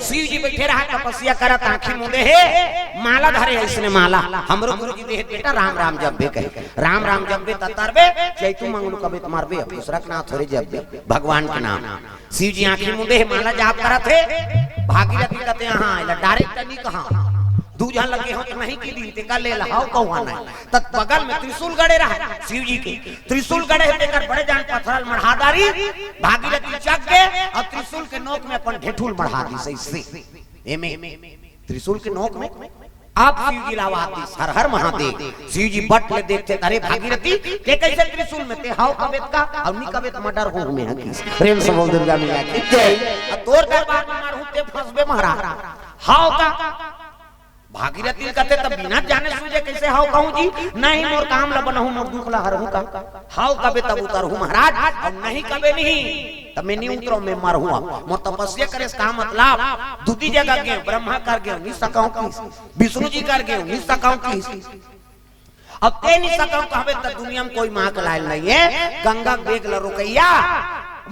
शिव जी बैठे रहा तपस्या करत आंखें मुंदे है माला धरे इसने माला हमरो गुरु जी देह बेटा राम राम जब बे कहे राम राम जब बे ततारबे चैतु मंगलू कबे मारबे दूसरा के नाथ थोड़े जब बे भगवान के नाम शिव जी आंखें मुंदे है माला जाप करत है भागीरथी कहते हां इला डायरेक्ट नहीं कहां दूजा लगे हो तो नहीं की दी ते का ले लहाओ कहवा नहीं तत बगल में त्रिशूल गड़े रहा शिव जी के त्रिशूल गड़े देकर बड़े जान पत्थर मढ़ादारी भागीरथी चक के और त्रिशूल के नोक में अपन ढेठुल बढ़ा दी सही से एमे त्रिशूल के नोक में आप शिव जी लावाती हर हर महादेव शिव जी बट ले देखते अरे भागीरथी के कैसे त्रिशूल में ते हाउ कबेत का और नी कबेत मर्डर हो में है प्रेम से बोल दुर्गा मैया की जय तोर दरबार में मारू ते फसबे महाराज हाउ का भागीरथी कहते तब बिना जाने सूझे कैसे हाउ कहूं जी नहीं मोर काम ला बनहु मोर दुख ला हरहु का हाउ कबे तब उतरहु महाराज और नहीं कबे नहीं तब मैं नहीं उतरो मैं मरहु मोर तपस्या करे इसका मतलब दूसरी जगह गए ब्रह्मा कर गए नहीं सकाऊं की विष्णु जी कर गए नहीं सकाऊं की अब ते नहीं सकाऊं कहबे त दुनिया में कोई मां कलायल नहीं है गंगा बेग ला रोकैया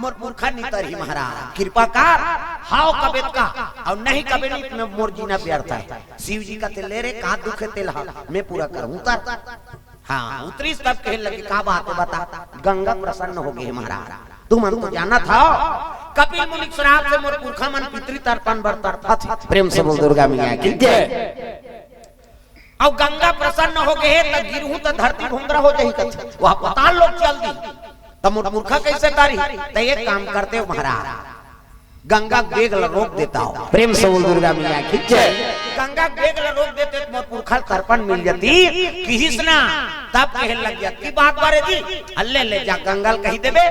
मोर मूर्खा नितर ही महाराज कृपा कर हाउ कबे का और नहीं कबे नहीं मैं मोर जीना व्यर्थ है शिव जी का ले रे का दुख है तेल मैं पूरा करूं उतर हां उतरी तब कहे लगे का बात है बता गंगा प्रसन्न हो गई महाराज तुम मन तो जाना था कपिल मुनि श्राप से मोर मूर्खा मन पितृ तर्पण बरतर प्रेम से बोल दुर्गा मैया की जय अब गंगा प्रसन्न हो गए त गिरहू त धरती भूंगरा हो जाई कछ वह पताल लोग चल दी तब मूर्खा कैसे करी तो एक काम करते हो महाराज गंगा बेग रोक देता हो प्रेम से बोल दुर्गा मैया की जय गंगा बेग रोक देते तो मूर्खा तर्पण मिल जाती किसना तब कहे लग जाती बात बारे जी अल्ले ले जा गंगल कही देबे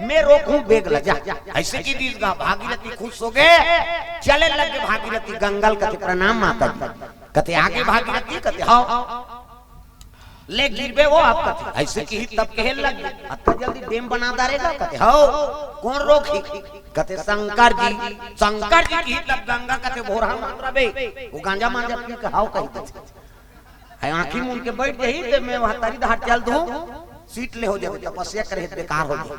मैं रोकूं बेग ल जा ऐसे की दीस गा भागीरथी खुश हो गए चले लगे भागीरथी गंगल का प्रणाम माता जी कहते आगे भागीरथी कहते हां ले गिरबे वो आपका ऐसे की तब कहे लग अत्ता जल्दी डेम बना दारेगा कहते हो कौन रोकी कहते शंकर जी की तब गंगा कहते भोरहा मात्रा बे वो गांजा मांजा पी के हाउ कहते है आंखी मुन के बैठ गई ते मैं वहां तारी धार चल दूं सीट ले हो जाए तपस्या करे बेकार हो जाए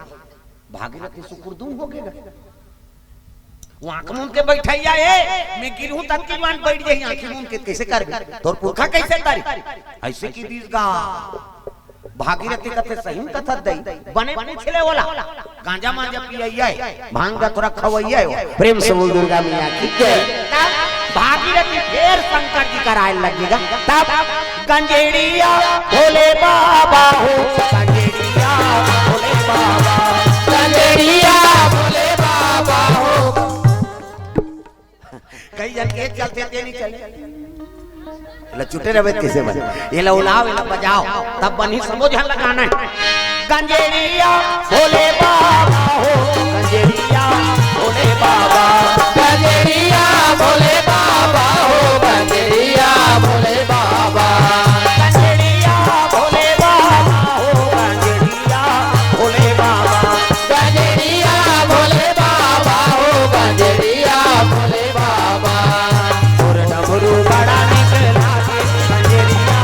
भागीरथी सुकुरदुम हो गएगा आंख मुन के बैठैया है मैं गिरहूं तक की जवान बैठ जाई आंख मुन के कैसे कर तोर पुरखा कैसे करी ऐसे की दीस गा भागीरथी कथे सही कथा दई बने पूछले वाला गांजा मांजा पियैया भांग का थोड़ा खवैया प्रेम से बोल दुर्गा मैया की जय भागीरथी फिर शंकर जी कराए लगेगा तब गंजेड़िया भोले बाबा हो गंजेड़िया भोले बाबा गंजेड़िया भोले बाबा हो कई जन के चलते ते नहीं चले ला छुटे रहे कैसे बने ये ला उलाओ ये ला बजाओ तब बनी समझ लगाना है गंजेड़िया भोले बाबा हो गंजेड़िया भोले बाबा गंजेड़िया भोले बाबा हो गंजेड़िया भोले बाबा गंजेड़िया भोले बाबा हो गंजेड़िया भोले बाबा गंजेड़िया भोले बाबा हो गंजेड़िया भोले बाबा और डमरू बड़ा निकला गंजेड़िया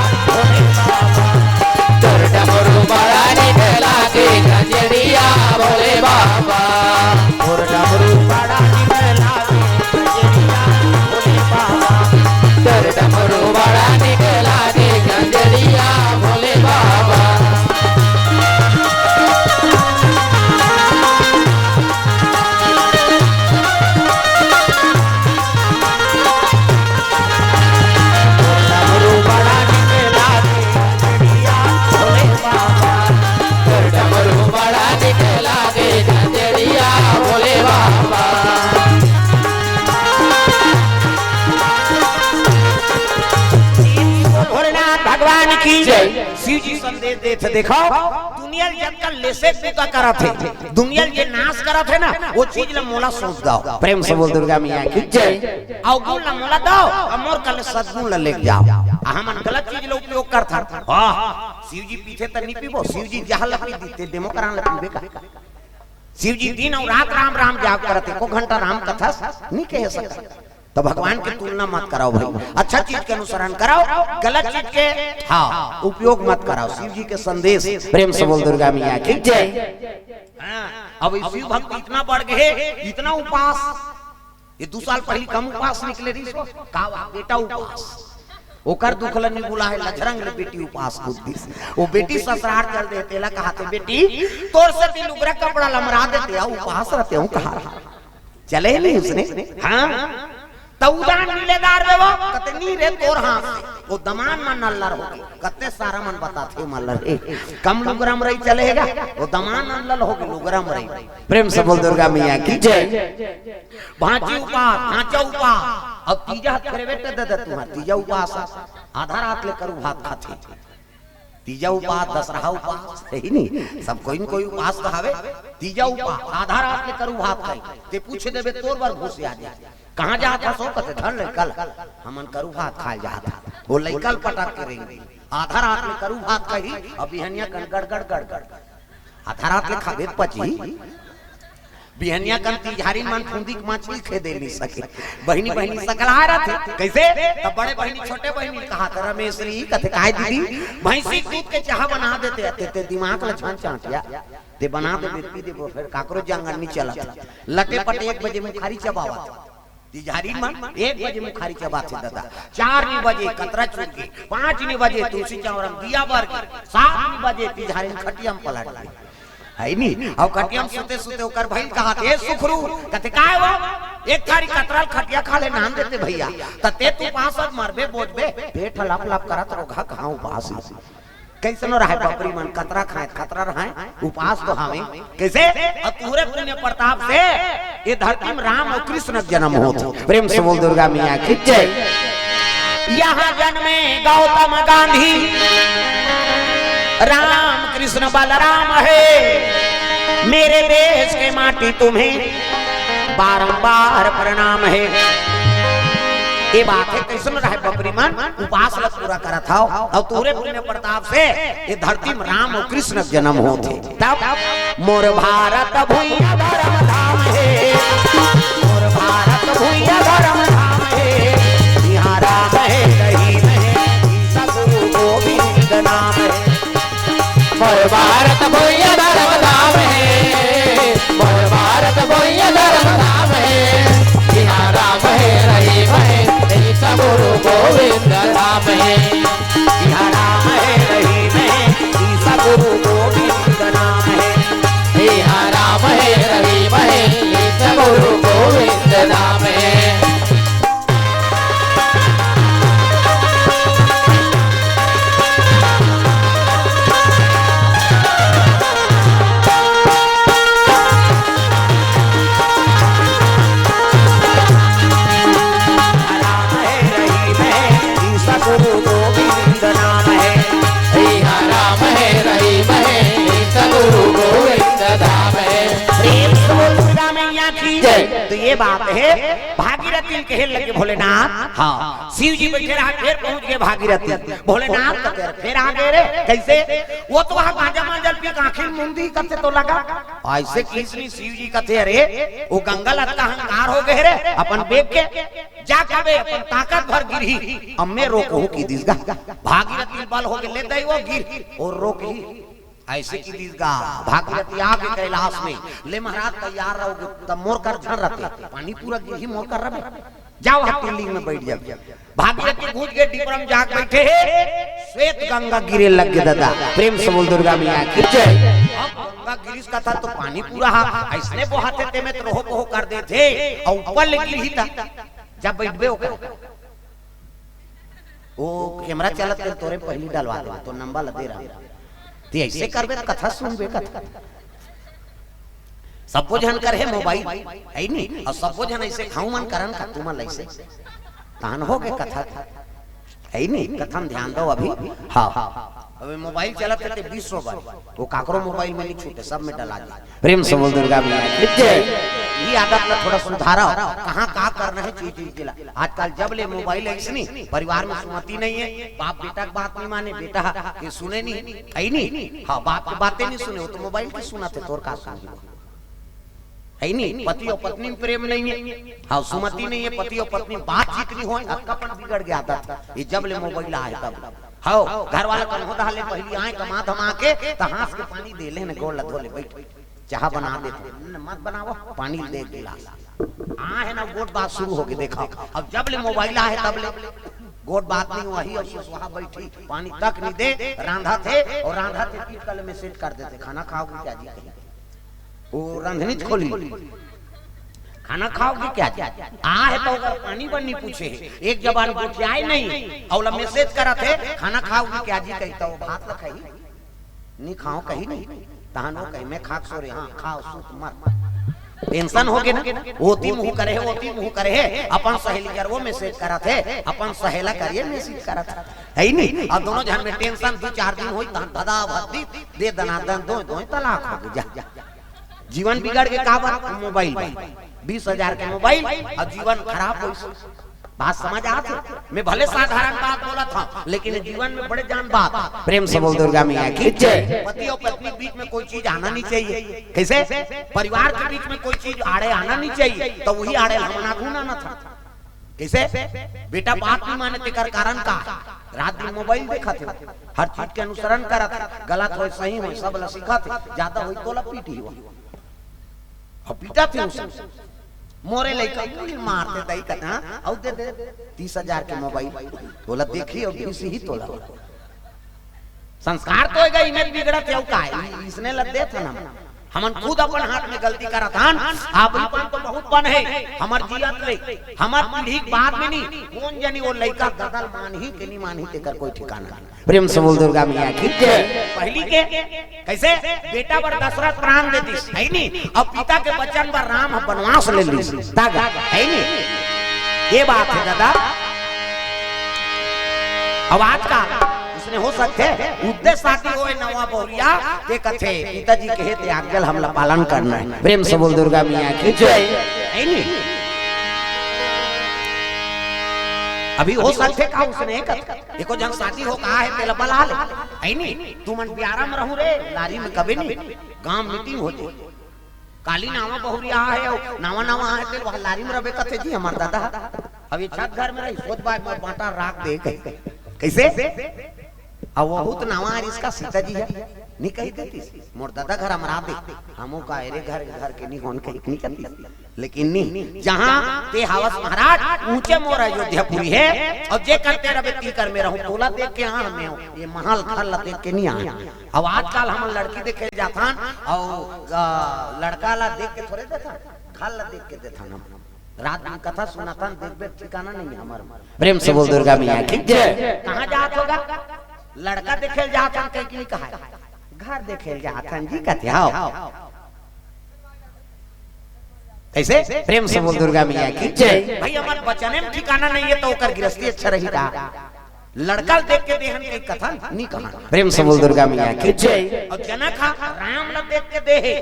भोले बाबा और डमरू बड़ा निकला गंजेड़िया भोले बाबा और डमरू बड़ा निकला गंजेड़िया भोले बाबा और डमरू बड़ा निकला गंजेड़िया भोले बाबा भगवान की जय शिव जी संदेश देते देखो दुनिया जब का लेसे पूता करा थे दुनिया जे नाश करा थे ना वो चीज ला मोला सोच दो प्रेम से बोल दुर्गा मैया की जय अवगुण ला मोला दो अमर कल सद्गुण ला लेके जाओ हमन गलत चीज ला उपयोग करता हां शिव जी पीछे त नहीं पीबो शिव जी जहां ला पी देते डेमो करान ला पीबे का शिव जी दिन और रात राम राम जाप करते को घंटा राम कथा नहीं कह सकता तो भगवान की तुलना मत कराओ भाई अच्छा चीज के अनुसरण कराओ गलत चीज के हाँ उपयोग मत कराओ शिव जी के संदेश प्रेम से बोल दुर्गा मैया की जय अब शिव भक्त इतना बढ़ गए इतना उपास ये 2 साल पहले कम उपास निकले रही सो का बेटा उपास ओकर दुखलन में बुला है लजरंग ले बेटी उपास बुद्धि वो बेटी ससुराल चल देते ला कहते बेटी तोर से ती लुगरा कपड़ा लमरा देते आ उपास रहते हूं कहा चले नहीं उसने हां तउदान मिलेदार रे वो कतनी रे तोर हाथ से वो दमान मन नल्लर होगी कते सारा मन बताथे मल्लर कम लुगरम रही चलेगा वो दमान नल्लर होगी लुगरम रही प्रेम से बोल दुर्गा मैया की जय भांची उपास भांचा उपास अब तीजा हाथ करे बेटे दे तुम्हार तीजा उपास आधा रात ले करू भात खाते तीजा उपास दशहरा उपास है ही नहीं सब कोई न कोई उपास कहावे तीजा उपास आधा रात ले करू भात खाई ते पूछे देबे तोर बार घुस आ जाए कहां जाता सो कते धन कल हमन करू भात खा जाता वो लइकल पटक के रही आधा रात में करू भात कही अब बिहनिया कन गड़ गड़ आधा रात में खाबे पची बिहनिया कन तिजहारी मन फुंदी के मछली खे दे नहीं सके बहनी सकला रहते कैसे तब बड़े बहनी छोटे बहनी कहा कर रमेश री कथे काहे दीदी भैंसी दूध के चाह बना देते ते दिमाग ल छान चाटिया ते बना दे पी दे फिर काकरो जंगल नहीं चलत लटे पटे 1 बजे मुखारी चबावत तिजहारी मन 1 बजे मुखारी चबाते दादा 4 बजे कतरा चुन के 5 बजे तुलसी चौरम दिया बर 7 बजे तिजहारी खटिया में पलट गई है नी अब खटिया में सुते सुते ओकर भाई कहा ए सुखरू कते काय वो एक थारी कतरा खटिया खा ले नाम देते भैया तते तू पास मरबे बोझबे पेट लप लप करत रोगा कहां उपास कैसे न रहे बकरी मन कतरा खाए खतरा रहे उपास तो हमें कैसे अब पूरे पुण्य प्रताप से ये धरती में राम और कृष्ण जन्म होते प्रेम से बोल दुर्गा मैया की जय यहाँ जन्मे गौतम गांधी राम कृष्ण बलराम है मेरे देश के माटी तुम्हें बारंबार प्रणाम है ये बात है कृष्ण रहे बकरी मन उपास ल पूरा करा था और तोरे पुण्य प्रताप से ये धरती में राम और कृष्ण जन्म होते तब मोर भारत भूइया धर्म धाम है मोर भारत भूइया धर्म धाम है यहाँ राम है रहीम है सतगुरु गोविंद नाम है मोर भारत भूइया धर्म धाम है मोर भारत भूइया धर्म धाम है यहाँ राम है रहीम है गुरु गोविंद राम है यहाँ राम है रहीम है सतगुरु गोविंद नाम है यहाँ राम है रहीम है सतगुरु गोविंद नाम है तो ये बात है भागीरथी कहे लगे भोलेनाथ हाँ शिव जी बैठे रहा फिर पहुंच गए भागीरथी भोलेनाथ का फिर आ गए रे कैसे वो तो वहां गांजा मांजल पे आंखें मुंदी करते तो लगा ऐसे किसने शिव जी कहते अरे वो गंगा लता अहंकार हो गए रे अपन बेग के जा कबे अपन ताकत भर गिरी अम्मे रोको की दिसगा भागीरथी बल हो गए ले दई वो गिर और रोक ही ऐसे की दीजगा भागीरथी आगे कैलाश में ले महाराज तैयार रहोगे तब मोर कर झन रहते पानी पूरा गिर ही मोर कर रहे जाओ हथेली में बैठ जाओ भागीरथी घुस के डिपरम जाग बैठे श्वेत गंगा गिरे लग गए दादा प्रेम से बोल दुर्गा मैया की जय अब गंगा गिरिश का था तो पानी पूरा ऐसने बहाते थे में तो रोहो पोहो कर देते और ऊपर गिर ही था जब बैठबे ओकर वो कैमरा चलत के तोरे पहली डलवा दे तो नंबर दे रहा ते ऐसे करबे कथा सुनबे कथा सबो जन करे मोबाइल है नहीं और सबो जन ऐसे खाऊ मन करन का तुम ऐसे तान हो के कथा है नहीं कथा में ध्यान दो अभी हां अबे मोबाइल चलत थे 20 बार वो काकरो मोबाइल में नहीं छूटे सब में डला दे प्रेम से बोल दुर्गा मैया ये आदत में थोड़ा सुधारा कहां का करना है चीज के लिए आजकल जब ले मोबाइल ऐसे नहीं परिवार में सुमति नहीं है बाप बेटा की बात नहीं माने बेटा ये सुने नहीं है नहीं हां बाप की बातें नहीं सुने वो तो मोबाइल की सुनाते तोर का सुन है नहीं पति और पत्नी में प्रेम नहीं है हाँ सुमति नहीं है पति और पत्नी बातचीत नहीं हो अक्कापन बिगड़ गया था ये जब ले मोबाइल आए तब हाँ घर वाला कल होता हले पहली आए कमा धमा के तो हाथ के पानी दे ले गोड़ धो ले बैठ चाह बना देते मत बनाओ पानी दे गिलास हाँ है ना गोट बात शुरू हो गई देखा। अब जब ले मोबाइल आए तब ले गोट बात नहीं वही वहां बैठी पानी तक नहीं दे रांधा थे और रांधा थे पीट कल मैसेज कर देते खाना खाओगे क्या जी कहीं वो रंधनी खोली खाना खाओगे क्या जी आ है तो अगर पानी बन्नी पूछे एक जबान पूछे आए नहीं और मैसेज करा थे खाना खाओगे क्या जी कही तो भात रखाई नहीं खाओ कहीं नहीं तहानो कहीं मैं खाक सो रे हाँ खाओ सूत मर टेंशन हो गए ना होती मुंह करे अपन सहेली कर वो मैसेज करा थे अपन सहेला करिए मैसेज करा था है नहीं अब दोनों जन में टेंशन 2-4 दिन होई दादा भक्ति दे दनादन दो तलाक हो गया जीवन बिगड़ के का बात मोबाइल 20,000 के मोबाइल और जीवन खराब हो बात समझ आती मैं भले साधारण बात बोला था लेकिन जीवन में बड़े जान बात प्रेम से बोल दुर्गा मैया की जय। पति और पत्नी बीच में कोई चीज आना नहीं चाहिए कैसे परिवार के बीच में कोई चीज आड़े आना नहीं चाहिए तो वही आड़े हमना घूना न था कैसे बेटा बात नहीं माने तेकर कारण का रात दिन मोबाइल देखा थे हर चीज के अनुसरण करा था गलत हो सही हो सब सीखा थे ज्यादा हुई तो पीटी हुआ और पीटा थे उसे मोरे लइका मारते दई कथा औ दे 30,000 के मोबाइल बोला देखी और किसी ही तोला संस्कार तो गई इमेज बिगड़ा थे का इसने लग दे था ना हमन खुद अपन हाथ में गलती करा था आपन तो बहुत बन है हमर जियत ले हमर पीढ़ी बाद में नहीं कौन जानी वो लइका गदल मान ही के नहीं मान ही तेकर कोई ठिकाना नहीं प्रेम से बोल दुर्गा मैया की जय। पहली के कैसे बेटा पर दशरथ प्राण दे दी है नहीं अब पिता के वचन पर राम वनवास ले ली तागा है नहीं ये बात है दादा। अब आज का उसने हो सकते उद्देश्य शादी होए नवा बहुरिया ते कथे पिताजी कहे ते आज्ञा हमला पालन करना है प्रेम से बोल दुर्गा मैया की जय है नहीं। अभी हो सकते का उसने देखो जब शादी हो कहा है तेल बला ले है नहीं तू मन प्यारा में रहूं रे लारी में कभी नहीं गांव मीटिंग होती काली नावा बहुरिया है नावा है ते वहां लारी में रबे कथे जी हमार दादा अभी छत घर में रही सोच बाय बाटा राख दे कैसे अब बहुत नवा इसका सीता जी है नहीं कही देती मोर दादा घर हमारा दे हमो का अरे घर के नहीं होन कहीं नहीं करती लेकिन नहीं जहां ते हवस महाराज ऊंचे मोर अयोध्यापुरी है और जे करते रबे की कर में रहूं तोला देख के हां में ये महल खल देख के नहीं आया। अब आजकल हम लड़की देखे जाथान और लड़का ला देख के थोड़े देथा खल देख के देथान हम रात दिन कथा सुनाथान देखबे ठिकाना नहीं हमार प्रेम से बोल दुर्गा मैया की जय। कहां जात होगा लड़का देखे जाथन कहीं की कहा घर देखे जाथन जी कहते आओ कैसे प्रेम से बोल दुर्गा मैया की जय। भाई हमारे बचने में ठिकाना नहीं है तो ओकर गृहस्थी अच्छा रहेगा लड़का देख के देहन के कथा नहीं कहा प्रेम से बोल दुर्गा मैया की जय। और जनक राम ल देख के देहे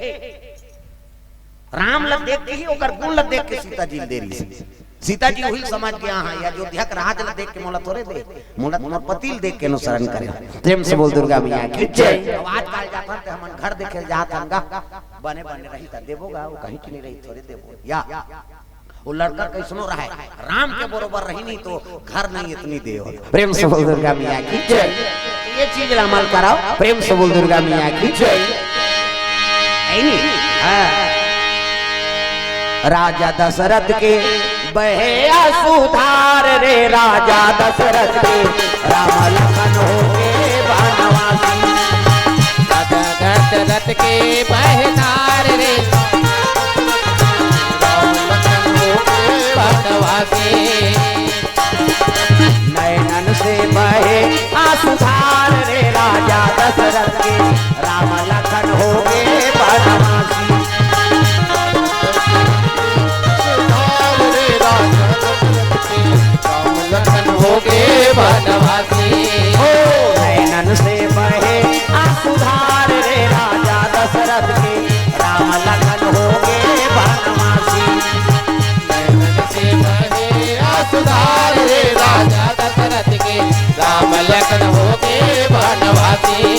राम ल देख के ही ओकर गुण ल देख के सीता जी दे रही सीता जी वही समझ गया हां या अयोध्या का राज ल देख के मोला थोड़े दे मोला मोर पतिल देख के अनुसरण करे प्रेम से बोल दुर्गा मैया की जय। आज काल जाथन ते हमन घर देखे जाथन गा बने रही त देबोगा वो कहीं की नहीं रही थोड़े देबो या वो लड़का कैसनो रहा है राम के बरोबर रही नहीं तो घर नहीं इतनी दे प्रेम से बोल दुर्गा मैया की जय। ये चीज अमल कराओ प्रेम से बोल दुर्गा मैया की जय है नहीं। राजा दशरथ के बहे सुधार रे राजा दशरथ के राम लखन हो के बनवासी दशरथ के बहनार रे राम लखन हो के बनवासी नयनन से बहे सुधार रे राजा दशरथ के राम लखन हो के बनवासी लखन हो के बनवासी नयनन से बहे सुधार रे राजा दशरथ के राम लखन हो के बनवासी नयनन से बहे सुधार रे राजा दशरथ के राम लखन हो के बनवासी।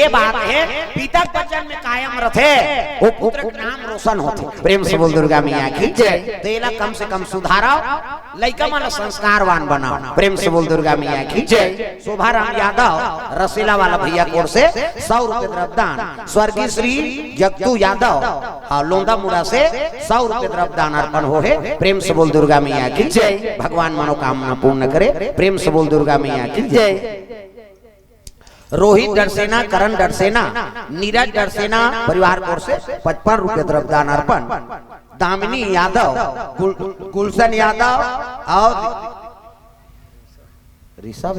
ये बात है पिता वचन में कायम रथे वो पुत्र के नाम रोशन होते। प्रेम से बोल दुर्गा मैया की जय। तेला कम से कम सुधारो लइका मन संस्कारवान बनाओ। प्रेम से बोल दुर्गा मैया की जय। शोभाराम यादव रसीला वाला भैया कोर से 100 रुपए द्रव्यदान। स्वर्गीय श्री जगतू यादव लोंदा मुड़ा से 100 रुपए द्रव्यदान अर्पण हो है। प्रेम से बोल दुर्गा मैया की जय। भगवान मनोकामना पूर्ण करे। प्रेम से बोल दुर्गा मैया की जय। रोहित डरसेना, करण डरसेना, नीरज डरसेना परिवार कोर से 55 रुपए द्रव्यदान अर्पण। दामिनी यादव, गुलशन यादव और ऋषभ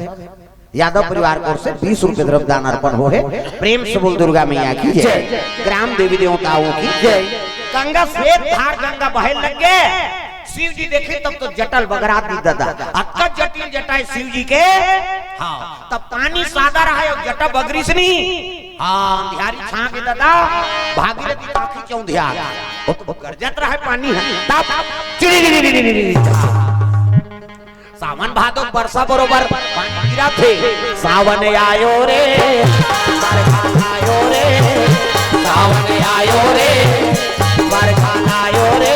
यादव परिवार कोर से 20 रुपए द्रव्यदान अर्पण हो है। प्रेम से बोल दुर्गा मैया की जय। ग्राम देवी देवताओं की जय। गंगा श्वेत धार गंगा बहे लगे शिव जी देखे तब तो जटल बगरात दी दादा अक्का जटिल जटाए शिव जी के। हाँ तब पानी सादा रहा है जटा बगरी से नहीं। हाँ अंधियारी छा के दादा भागीरथी आंखी चौंधिया तो गरजत रहा है पानी है तब सावन भादो वर्षा बरोबर पानी गिरा थे। सावन आयो रे बरखा आयो रे सावन आयो रे बरखा आयो रे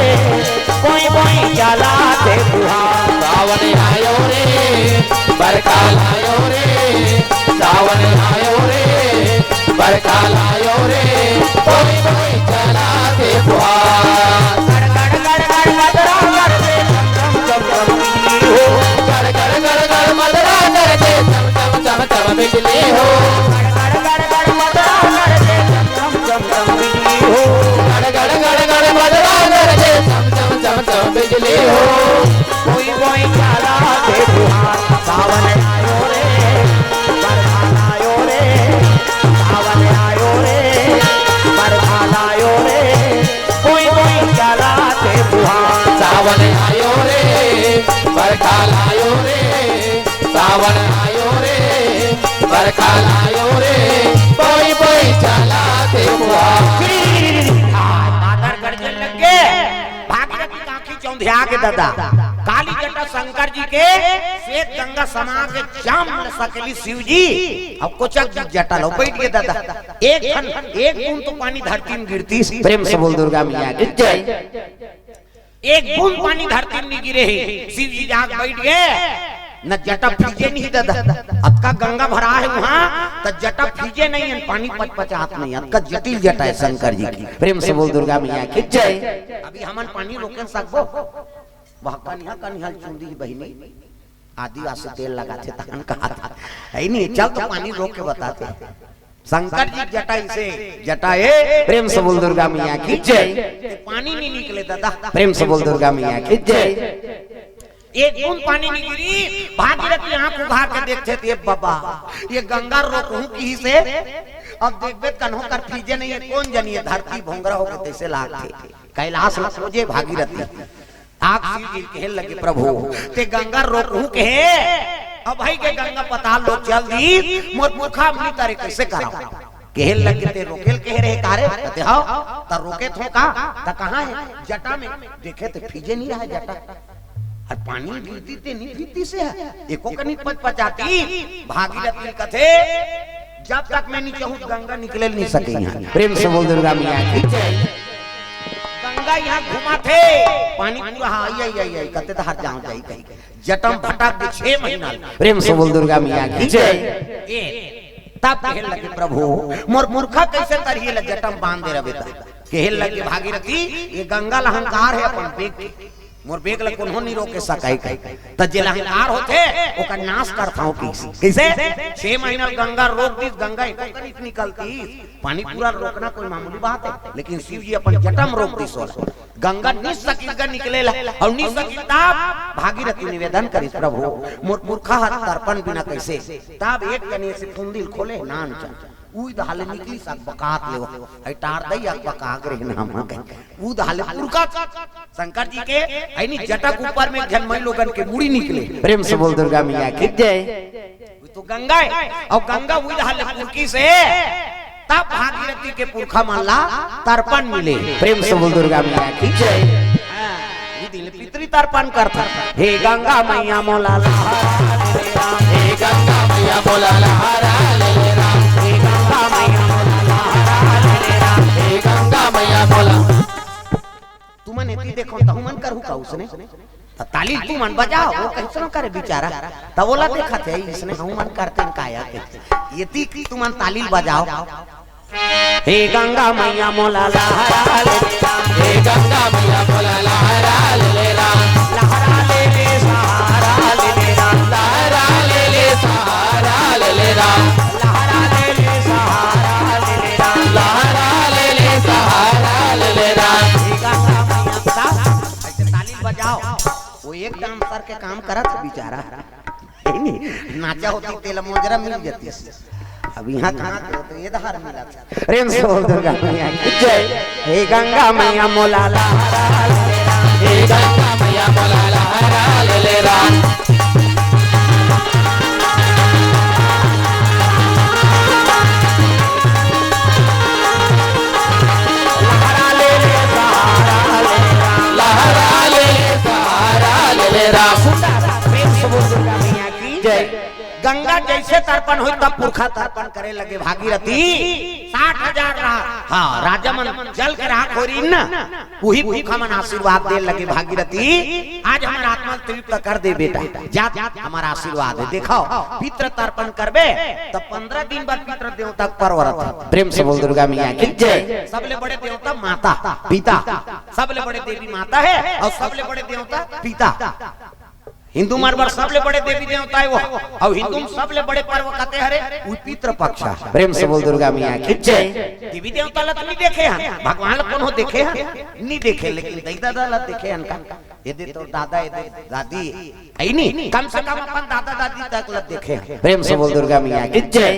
कोई कोई चलाते फुहार। सावन आयो रे बरखा लायो रे सावन आयो रे बरखा लायो रे कोई कोई चलाते फुहार। गड़ गड़ गड़ गड़ मदरा करते चम चम बिजली हो। गड़ गड़ गड़ गड़ मदरा करते चम चम चम बिजली हो। गड़ गड़ गड़ मदरा करते चम चम बिजली हो। गड़ गड़ गड़ गड़ मदरा करते चम चम बिजली हो। कोई कोई चलाते फुहार। सावन आयो रे बरखा आयो रे सावन आयो रे बरखा आयो रे कोई कोई चलाते फुहार। सावन आयो रे बरखा लायो रे सावन आयो रे बरखा लायो रे कोई कोई चलाते फुहार। आदर गर्जन लगे भागीरथी आंखी चौंधिया के दादा काली जटा शंकर जी के श्वेत गंगा समा के जाम न सकली शिव जी। अब कोचक जटा लो बैठ के दादा एक बूंद तो पानी धरती में गिरती। प्रेम से बोल दुर्गा मैया की जय। एक बूंद पानी धरती में नहीं गिरे शिव जी जाग बैठ गए न जटा फीजे नहीं दादा। अतका गंगा भरा है वहाँ तो जटा फीजे नहीं है पानी पचपचात नहीं। अतका जटिल जटा है शंकर जी की। प्रेम से बोल दुर्गा मैया की जय। अभी हमन पानी रोके सकबो वह कनिया चुंदी बहिनी आदिवासी तेल लगाते तहन कहा था है नहीं चल तो पानी रोक के बताते शंकर जी जटाई से जटाए। प्रेम से बोल दुर्गा मैया की जय। पानी नहीं निकले दादा। प्रेम से बोल दुर्गा मैया की जय। एक बूंद पानी नहीं गिरी भागीरथी आंख उघार के देखते थे बाबा ये गंगा रोकूं की से। अब देखबे कन्हो कर फीजे नहीं है कौन जनिए धरती भोंगरा होके तैसे लागते कैलाश न खोजे भागीरथी आप शिव जी कहे लगे प्रभु ते गंगा रोकूं के अब भाई के गंगा पताल लोग चल दी मोर मूर्खा अपनी तारे कैसे कराओ कहे लगे ते रोकेल कह रहे कारे कहते हां त रोके थो का त कहां है जटा में देखे ते फीजे नहीं रहा जटा और पानी गिरती ते नहीं गिरती से है एको कनी पचपचाती भागीरथी कथे जब तक मैं नहीं चाहूं गंगा निकले नहीं सके यहां। प्रेम से बोल दुर्गा मैया की जय। गंगा यहाँ घुमा थे पानी पूरा आई कहते तो हर जाऊं जाई कहीं जटम भटक 6 महीना। प्रेम से बोल दुर्गा मैया की जय। तब कहे लगे प्रभु मोर मूर्खा कैसे तरिए ल जटम बांध दे रबे कहे लगे भागीरथी ये गंगा लहंकार है अपन बेग मोर बेग ल कोनो नहीं रोके सकाई त जे लहंकार होते ओकर नाश करथाओ कैसे 6 महीना गंगा रोक दी गंगा एको निकलती पानी पूरा रोकना कोई मामूली बात है लेकिन शिव जी अपन जटम रोक दी सोला गंगा निसकिलगा निकलेला और निसकिलता भागीरथी निवेदन करी प्रभु मोर मूर्खा हाथ तर्पण बिना कैसे तब एक कने से फुंदिल खोले नान चा उई दहाले निकली सक बकात लेव आई टार दई आ बकाग रे नाम के उ दहाले पुरका शंकर जी के आईनी जटक ऊपर में जन्मई लोगन के मुड़ी निकले। प्रेम से बोल दुर्गा मैया की जय। तो गंगा और गंगा उई दहाले पुरकी से तब भागीरथी के पुरखा मानला तर्पण मिले। प्रेम से बोल दुर्गा मैया की जय। दिल पितरी तर्पण करता हे गंगा मैया मोला लहरा ले राम हे गंगा मैया मोला लहरा ले राम हे गंगा मैया मन इतनी देखो तो मन करू का उसने ताली तू मन बजाओ वो कैसे न करे बेचारा तब बोला देखा थे इसने हम मन करते हैं काया के ये ती तू मन ताली बजाओ हे गंगा मैया मोला लहरा ले हे गंगा मैया मोला लहरा ले लहरा ले सहारा ले लहरा ले सहारा ले लहरा ले सहारा ले लहरा ले सहारा ले हे गंगा मैया ऐसे ताली बजाओ वो एक डांसर के काम करत बेचारा नाचा होती तेल मोजरा मिल जाती अब यहाँ कहाँ तो ये धार मिला प्रेम से बोल दुर्गा मैया की जय हे गंगा मैया मोला लहरा ले हे गंगा मैया मोला लहरा ले लहरा ले सहारा ले लहरा ले सहारा ले प्रेम से बोल दुर्गा मैया की जय गंगा जैसे तर्पण हुई तब पुरखा तर्पण करे लगे भागीरथी 60,000 हाँ राजा मन जल के रहा खोरी न वही पुरखा मन आशीर्वाद दे लगे भागीरथी आज हमारा आत्मा तृप्त कर दे बेटा जा हमारा आशीर्वाद है देखो पितृ तर्पण करबे तो 15 दिन बाद पितृ देवता पर्व रहता प्रेम से बोल दुर्गा मैया की जय सबले बड़े देवता माता पिता सबले बड़े देवी माता है और सबले बड़े देवता पिता हिंदू मारवर सबले बड़े देवी देवता है वो और हिंदू सबले बड़े पर्व कहते हरे पितृ पक्ष प्रेम से बोल दुर्गा मैया की जय देवी देवता ला नहीं देखे हैं भगवान ला कौन हो देखे हैं नहीं देखे लेकिन दाई दादा ला देखे हैं का ये दे तो दादा ये दे दादी आई नहीं कम से कम अपन दादा दादी तक ला देखे हैं प्रेम से बोल दुर्गा मैया की जय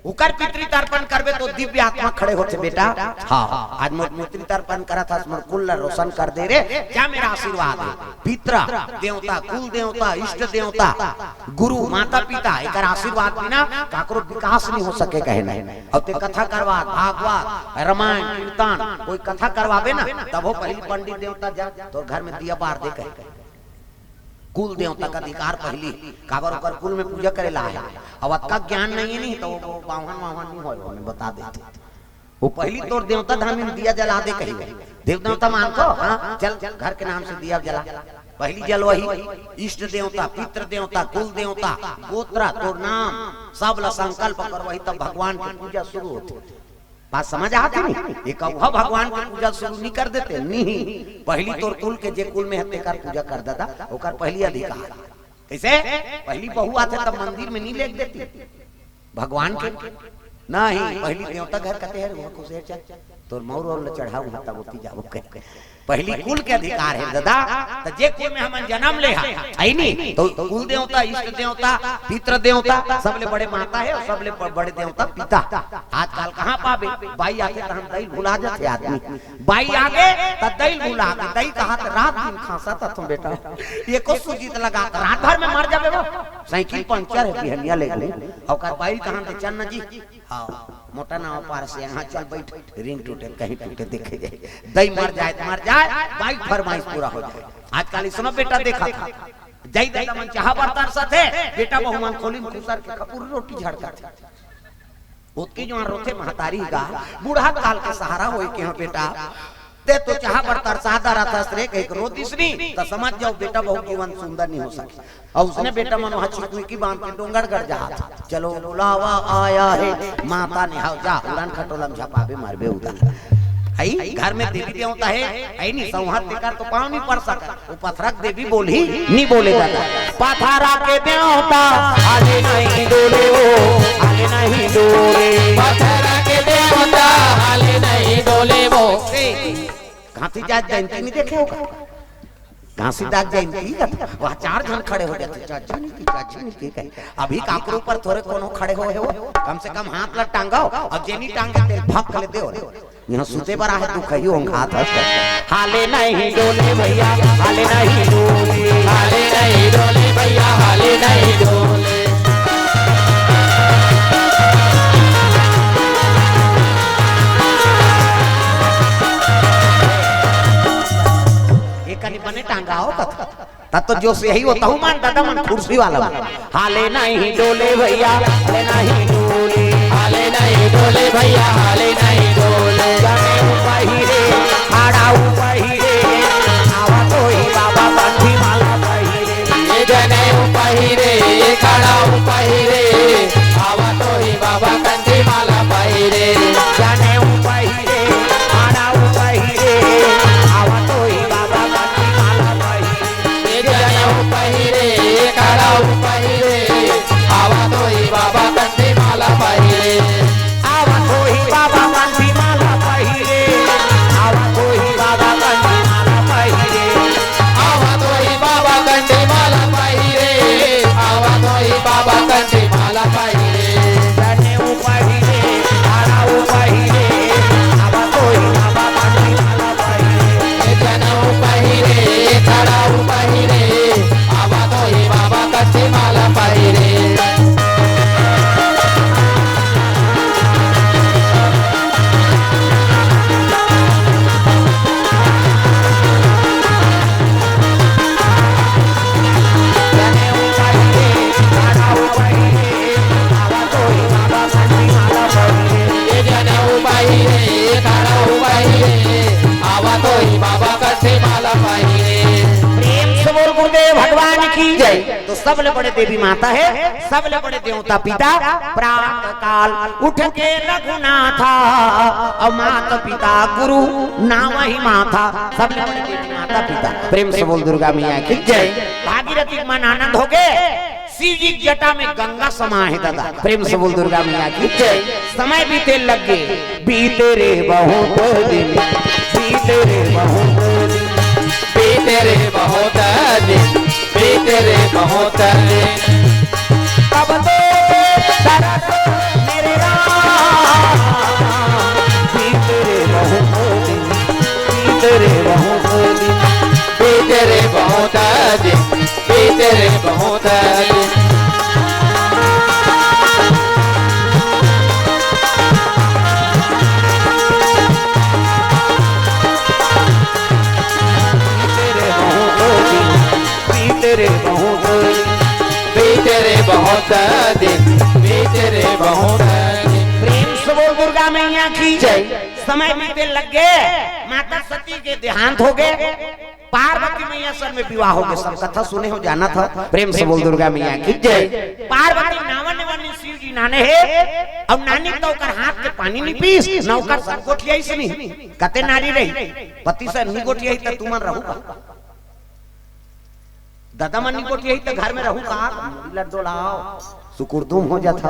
उकर पितृ तर्पण करबे तो दिव्य आत्मा खड़े होते बेटा हाँ आज मोर पितृ तर्पण करा था मोर कुल रोशन कर दे रे क्या मेरा आशीर्वाद है पितृ देवता कुल देवता इष्ट देवता गुरु माता पिता एकर आशीर्वाद बिना काकरो विकास नहीं हो सके कहे नहीं अब ते कथा करवा भागवत रामायण कीर्तन कोई कथा करवावे ना तब वो पहली पंडित देवता जा तो घर में दिया बार दे कहे कुल देवता का अधिकार पहली काबर ओकर कुल में पूजा करे ला है अब का ज्ञान नहीं तो वो बावन नहीं होय हमें बता देते वो पहली तोर देवता धाम में दिया जला दे कही देव देवता मान को हां चल घर के नाम से दिया जला पहली जल वही इष्ट देवता पितृ देवता कुल देवता गोत्र तोर नाम सब ला संकल्प कर वही तब भगवान की पूजा शुरू होती बात समझ आती नहीं एक वह भगवान की पूजा शुरू नहीं कर देते नहीं पहली तोर कुल के जे कुल में हते कर पूजा कर देता ओकर पहली अधिकार कैसे पहली बहू आते तब मंदिर में नहीं लेक देती भगवान के नहीं पहली देवता घर कहते हैं वो कुछ तोर मौर और चढ़ाऊ तब होती जाओ कह पहली कुल के अधिकार है दादा तो जे कुल में हम जन्म ले आई नहीं तो कुल देवता इष्ट देवता पितृ देवता सबले बड़े माता है और सबले बड़े देवता पिता आजकल कहाँ पावे बाई आगे तो हम दही भुला जाते आदमी बाई आगे तो दही भुला के दही कहा तो रात दिन खांसा था तुम बेटा ये को सुजीत लगा रात भर में मर जावे वो साइकिल पंचर है बिहनिया ले गए और बाई कहाँ थे चन्न जी हाँ मोटा नाव पार से यहाँ चल बैठ रिंग टूटे कहीं टूटे देखे जाए दही मर जाए बाइक फरमाइश पूरा हो जाए आजकल इसमें बेटा देखा था जय दादा मन चाह बर्तार साथे बेटा बहुमान खोली खुसर के कपूर रोटी झड़का उसकी जो रोथे महतारी का बूढ़ा काल के सहारा होई के हो बेटा ते तो चाह बर्तार सादा रहता श्रे एक रोतिसनी तो समझ जाओ बेटा बहु जीवन सुंदर नहीं हो सके और उसने बेटा मनो हची की बांध के डोंगरगढ़ जा चलो बुलावा आया है माता ने हाउ जा उड़ान खटोलम झपावे मारबे उधर आई घर में देवी देवता है आई नहीं संहार देकर तो पाँव नहीं पड़ सका वो पथरक देवी बोली नहीं बोले जाता पथरा के देवता आले नहीं डोले वो आले नहीं डोले पथरा के देवता आले नहीं डोले वो घासी जात जयंती नहीं देखे होगा घासी दाग जयंती वहाँ 4 जन खड़े हो जाते चाची नहीं कहे अभी काकरों पर थोड़े कोनो खड़े हो कम से कम हाथ ला टांगाओ और जेनी टांगे तेल भक ले दे यहाँ सुते बड़ा है दुख है यो घात हाले नहीं डोले भैया हाले नहीं डोले हाले नहीं डोले भैया हाले नहीं डोले कनी बने टांगाओ तब तो जो से यही होता हूँ मान दादा मन कुर्सी वाला हाले नहीं डोले भैया हाले नहीं डोले हाले नहीं डोले भैया हाले नहीं डोले जाने ऊपर हीरे खाड़ा ऊपर हीरे की जय। तो सबले बड़े देवी माता है, सबले बड़े देवता पिता। प्रातः काल उठ के रघुनाथा और माता पिता गुरु नाम ही माथा। सबले बड़े देवी माता पिता। प्रेम से बोल दुर्गा मैया की जय। भागीरथी मन आनंद हो गए, शिव जी की जटा में गंगा समा है दादा। प्रेम से बोल दुर्गा मैया की जय। समय बीते लगे, बीते रे बहुत दिन, बीते रे बहुत दिन, बीते रे बहुत दिन, बीते रे बहुत दिन। कब दे दरस मेरे राम, बीते रे बहुत दिन, बीते रे बहुत दिन, बीते रे बहुत दिन, बीते रे बहुत दिन। बीते रे बहुत दिन, बीते रे बहुत दिन, बीते रे बहुत दिन। प्रेम से बोल दुर्गा मैया की जय। समय बीते लग गए, माता सती के देहांत हो गए, पार्वती मैया सर में विवाह हो गए। सब कथा सुने हो जाना था। प्रेम से बोल दुर्गा मैया की जय। पार्वती नावन वाली शिव जी नाने है, अब नानी तो कर हाथ के पानी नहीं पीस, नौकर सब गोठिया ही सुनी कते नारी रही, पति से नहीं गोठिया ही तो तुमन रहूगा, दादा मन नहीं गोठिया ही तो घर में रहूगा, लड्डो लाओ सुकुरदुम हो जाता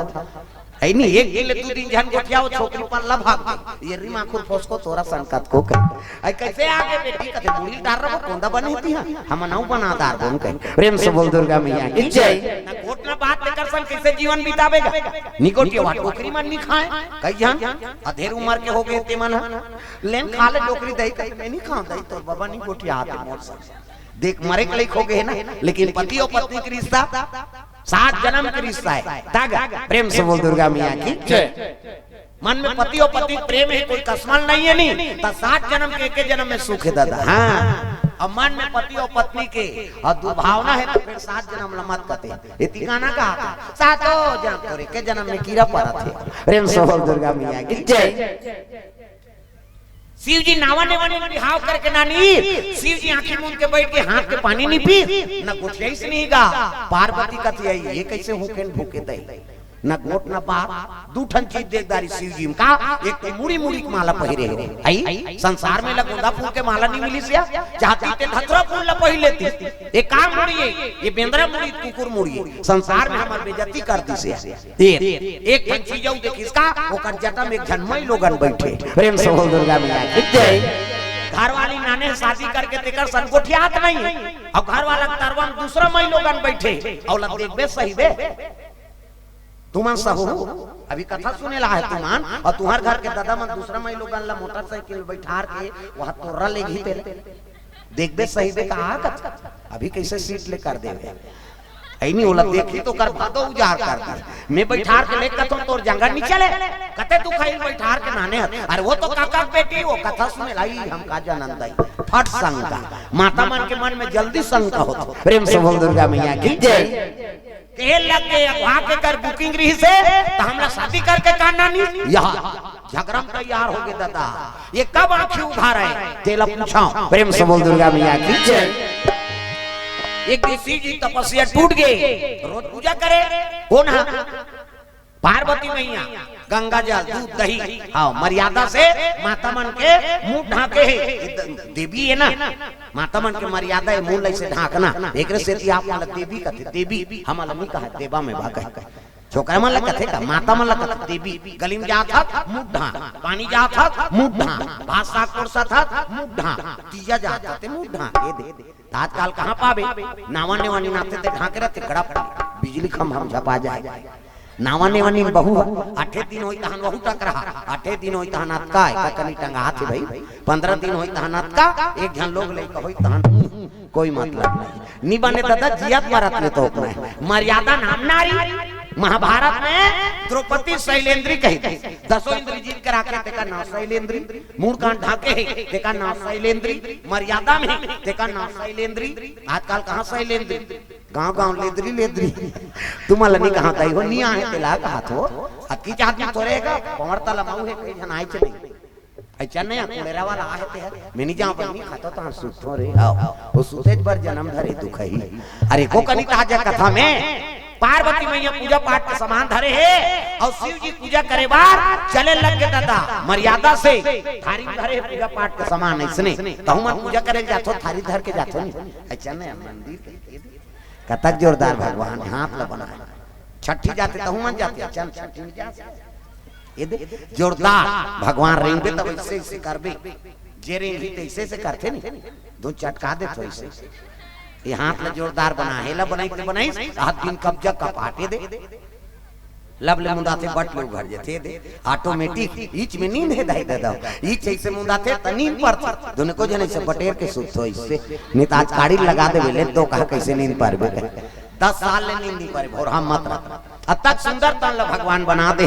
है नहीं। एक ले तू दिन जन गोठिया वो छोकरी पर ला भाग ये री माखुर फोस को तोरा संकट को कह आई कैसे आगे बेटी कथे बूढ़ी डार रहो कोंदा बने थी हम नाउ बना दार बोन कह। प्रेम से बोल दुर्गा मैया की जय। ना कोट ना बात लेकर सन कैसे जीवन बितावेगा, निकोटिया वा टोकरी मन नहीं खाए कई जन अधेर उम्र के हो गए ते मन लेन खा ले टोकरी दही कहीं मैं नहीं खाऊं दही तो बाबा नहीं गोठिया आते मोर से देख मरे के हो गए ना, लेकिन पति और पत्नी का रिश्ता 7 जन्म का रिश्ता है तागा। प्रेम से बोल दुर्गा मैया की जय। मन में पति और पत्नी प्रेम है, कोई कसमल नहीं है नहीं तो 7 जन्म के एक जन्म में सुख है दादा। हाँ और मन में पति और पत्नी के और दुर्भावना है तो फिर 7 जन्म लमत करते इति गाना कहा 7 जन्म और एक जन्म में कीड़ा पड़ा थे। प्रेम से बोल दुर्गा मैया की जय। शिव जी नावाने वाने बिहाव करके नानी शिव जी आंखें मूंद के बैठ के हाथ के पानी नहीं पी, न गोठिया से नहीं गा। पार्वती कथी आई ये कैसे होके भूखे दे न गोट न बाप दू ठन चीज देखदारी शिव जी का। एक तो मुड़ी मुड़ी की माला पहिरे हो आई संसार में लगोदा फूल के माला नहीं मिली सिया चाहती ते धतरा फूल ला पहिर लेती। एक काम मुड़िए ये बेंद्रा मुड़ी कुकुर मुड़िए संसार में हमार बेइज्जती करती से। एक ठन चीज औ देखिस का ओकर जटा में जन्मई लोगन बैठे। प्रेम से बोल दुर्गा मैया की जय। घर वाली नाने शादी करके तेकर सन गोठियात नहीं और घर वाला तरवा में दूसरा मई लोगन बैठे औलत देखबे सही बे तुमन सहु अभी कथा सुने ला है तुमन और तुम्हार घर के दादा मन दूसरा मई लोगन ला मोटरसाइकिल बैठार के वहां तोरा ले घी पे देखबे सही बे कहा कथा अभी कैसे सीट ले कर देवे ऐ नहीं होला देखी तो कर भादो उजार कर दी मैं बैठार के ले कथो तोर जंगल नहीं चले कते तू खाई बैठार के नाने अरे वो तो काका बेटी वो कथा सुने लाई हम का जानंदाई फट संगा माता मन के मन में जल्दी शंका होतो। प्रेम से बोल दुर्गा मैया की जय। के लग के वहां के कर बुकिंग रही से तो हमरा शादी करके काना नहीं यहाँ झगड़म तैयार हो गए दादा ये कब आंखें उघार है तेला पूछा। प्रेम से बोल दुर्गा मैया की जय। एक दिन शिव जी तपस्या टूट गई, रोज पूजा करे कौन है पार्वती मैया गंगा जल दूध दही आओ मर्यादा से माता मन के मुंह ढाके है देवी है ना माता मन के मर्यादा है मुंह से ढाकना एक से आप वाला देवी कहते देवी हम अलग नहीं कहा देवा में भाग छोकरा मन कथे का माता मन कथे देवी गली में जा था मुंह ढा पानी जा था मुंह ढा भात साग कोरसा था मुंह ढा तीजा जाता थे मुंह ढा ये दे तात्काल कहां पावे नावन नेवानी नाते ते ढाके रहते गड़ा बिजली खम हम झपा जाए नावाने वानी बहु 8 दिन होई तहन बहु टक रहा 8 दिन होई तहन अतका एक कनी टंगा हाथ भाई 15 दिन होई तहन अतका एक जन लोग ले होई तहन कोई मतलब नहीं नी बने दादा जियात मारत में तो अपना मर्यादा नाम नारी महाभारत में द्रौपदी शैलेंद्री कही थी 10 इंद्री जीत कर आकर तेका नाम शैलेंद्री मूड कांड ढाके है तेका नाम शैलेंद्री मर्यादा में तेका नाम शैलेंद्री आजकल कहां शैलेंद्री गांव गांव लेद्री लेद्री तुम्हारा नहीं कहां कही हो नहीं आए तेला कहा तो अक्की चाहती थोड़ेगा पवरता लमाऊ है कहीं जन आए चले अच्छा नहीं कोलेरा वाला आहते है मैंने जहां पर नहीं खाता तो सुतो रे आओ वो सुतेज पर जन्म धरे दुख ही अरे को कनी ताजा कथा में पार्वती मैया पूजा पाठ का सामान धरे है और शिव जी पूजा करे बार चले लग गए दादा मर्यादा से थारी धरे पूजा पाठ का सामान इसने कहूं मैं पूजा करे जातो थारी धर के जातो नहीं अच्छा नहीं मंदिर कतक जोरदार भगवान हाथ ला बना छठी जाते कहूं मन जाते अच्छा छठी में जा ये दे जोरदार भगवान रेंगे तब ऐसे ऐसे करबे जे रेंगी ऐसे ऐसे करते नहीं दो चटका दे तो ऐसे ये हाथ ला जोरदार बना है ला बनाई के बनाई हाथ दिन कब्जा कपाटे दे लब ले मुंडाते बट लोग घर जेते दे ऑटोमेटिक ईच में नींद है दाई दादा ईच ऐसे मुंडाते त नींद पर दोनों को जने से बटेर के सुत हो इससे नहीं तो आज काड़ी लगा दे बेले तो कहा कैसे नींद पारबे 10 साल ले नींद नहीं पारे और हम मत अब तक सुंदर तन ला भगवान बना दे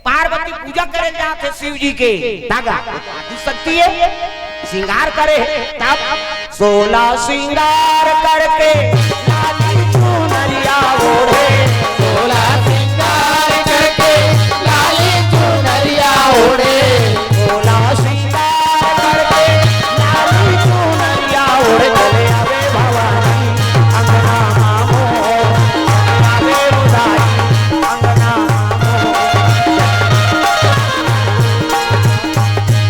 पार्वती पूजा करे जाते शिव जी के धागा सकती है श्रृंगार करे तब 16 श्रृंगार करके लाली चुनरिया ओढ़े 16 श्रृंगार करके लाली चुनरिया ओढ़े 16 श्रृंगार करके लाली चुनरिया ओढ़े चले आवे भवानी अंगना मामो आवे उदाई अंगना मामो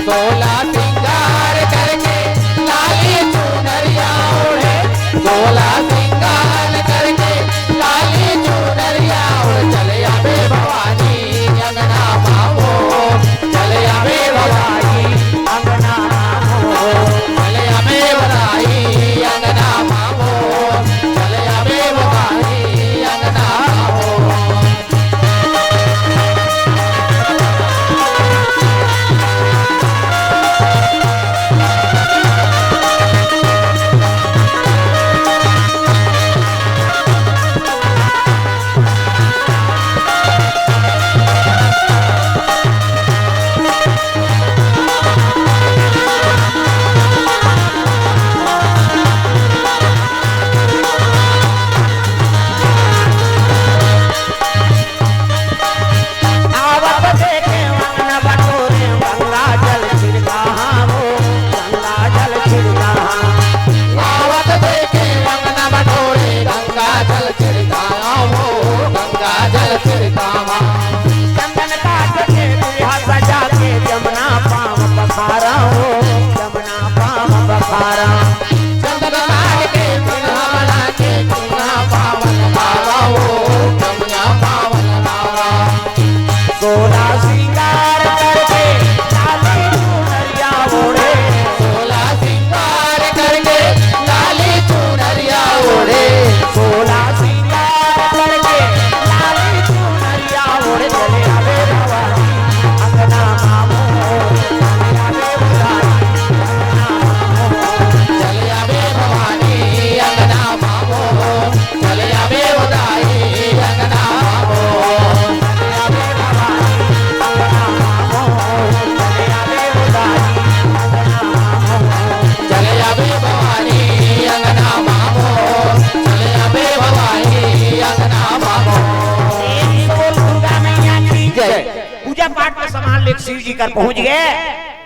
16 श्रृंगार करके लाली चुनरिया ओढ़े 16 श्रृंगार करके लाली चुनरिया ओढ़े चले आवे भवानी अंगना मामो चले आवे भवानी अंगना मामो चले आवे भवानी अंगना मामो चले आवे भवानी अंगना मामो आवत देखे वंगन बटोरे गंगा जल छिड़का वो गंगा जल छिड़का आवत देखे वंगना बटोरे गंगा जल छिड़कावा हो गंगा जल छिड़कावा चंदन काट के दुल्हा सजा के जमुना पाम बखारा हो जमुना पाम बखारा चंदन काट के दुल्हा बना के जमुना पावन बाबा हो जमुना पावन बाबा 16 श्रृंगार करके लाली चुनरिया ओढ़े 16 श्रृंगार करके लाली चुनरिया ओढ़े 16 श्रृंगार करके लाली चुनरिया ओढ़े चले आवे भवानी अंगना मामो चले आवे भवानी चले आवे भवानी अंगना मामो चले आवे उदाई अंगना मामो चले आवे भवानी अंगना मामो चले आवे भवानी अंगना मामो बोल दुर्गा मैया की जय पूजा पाठ का सामान लेकर शिव जी कर पहुंच गए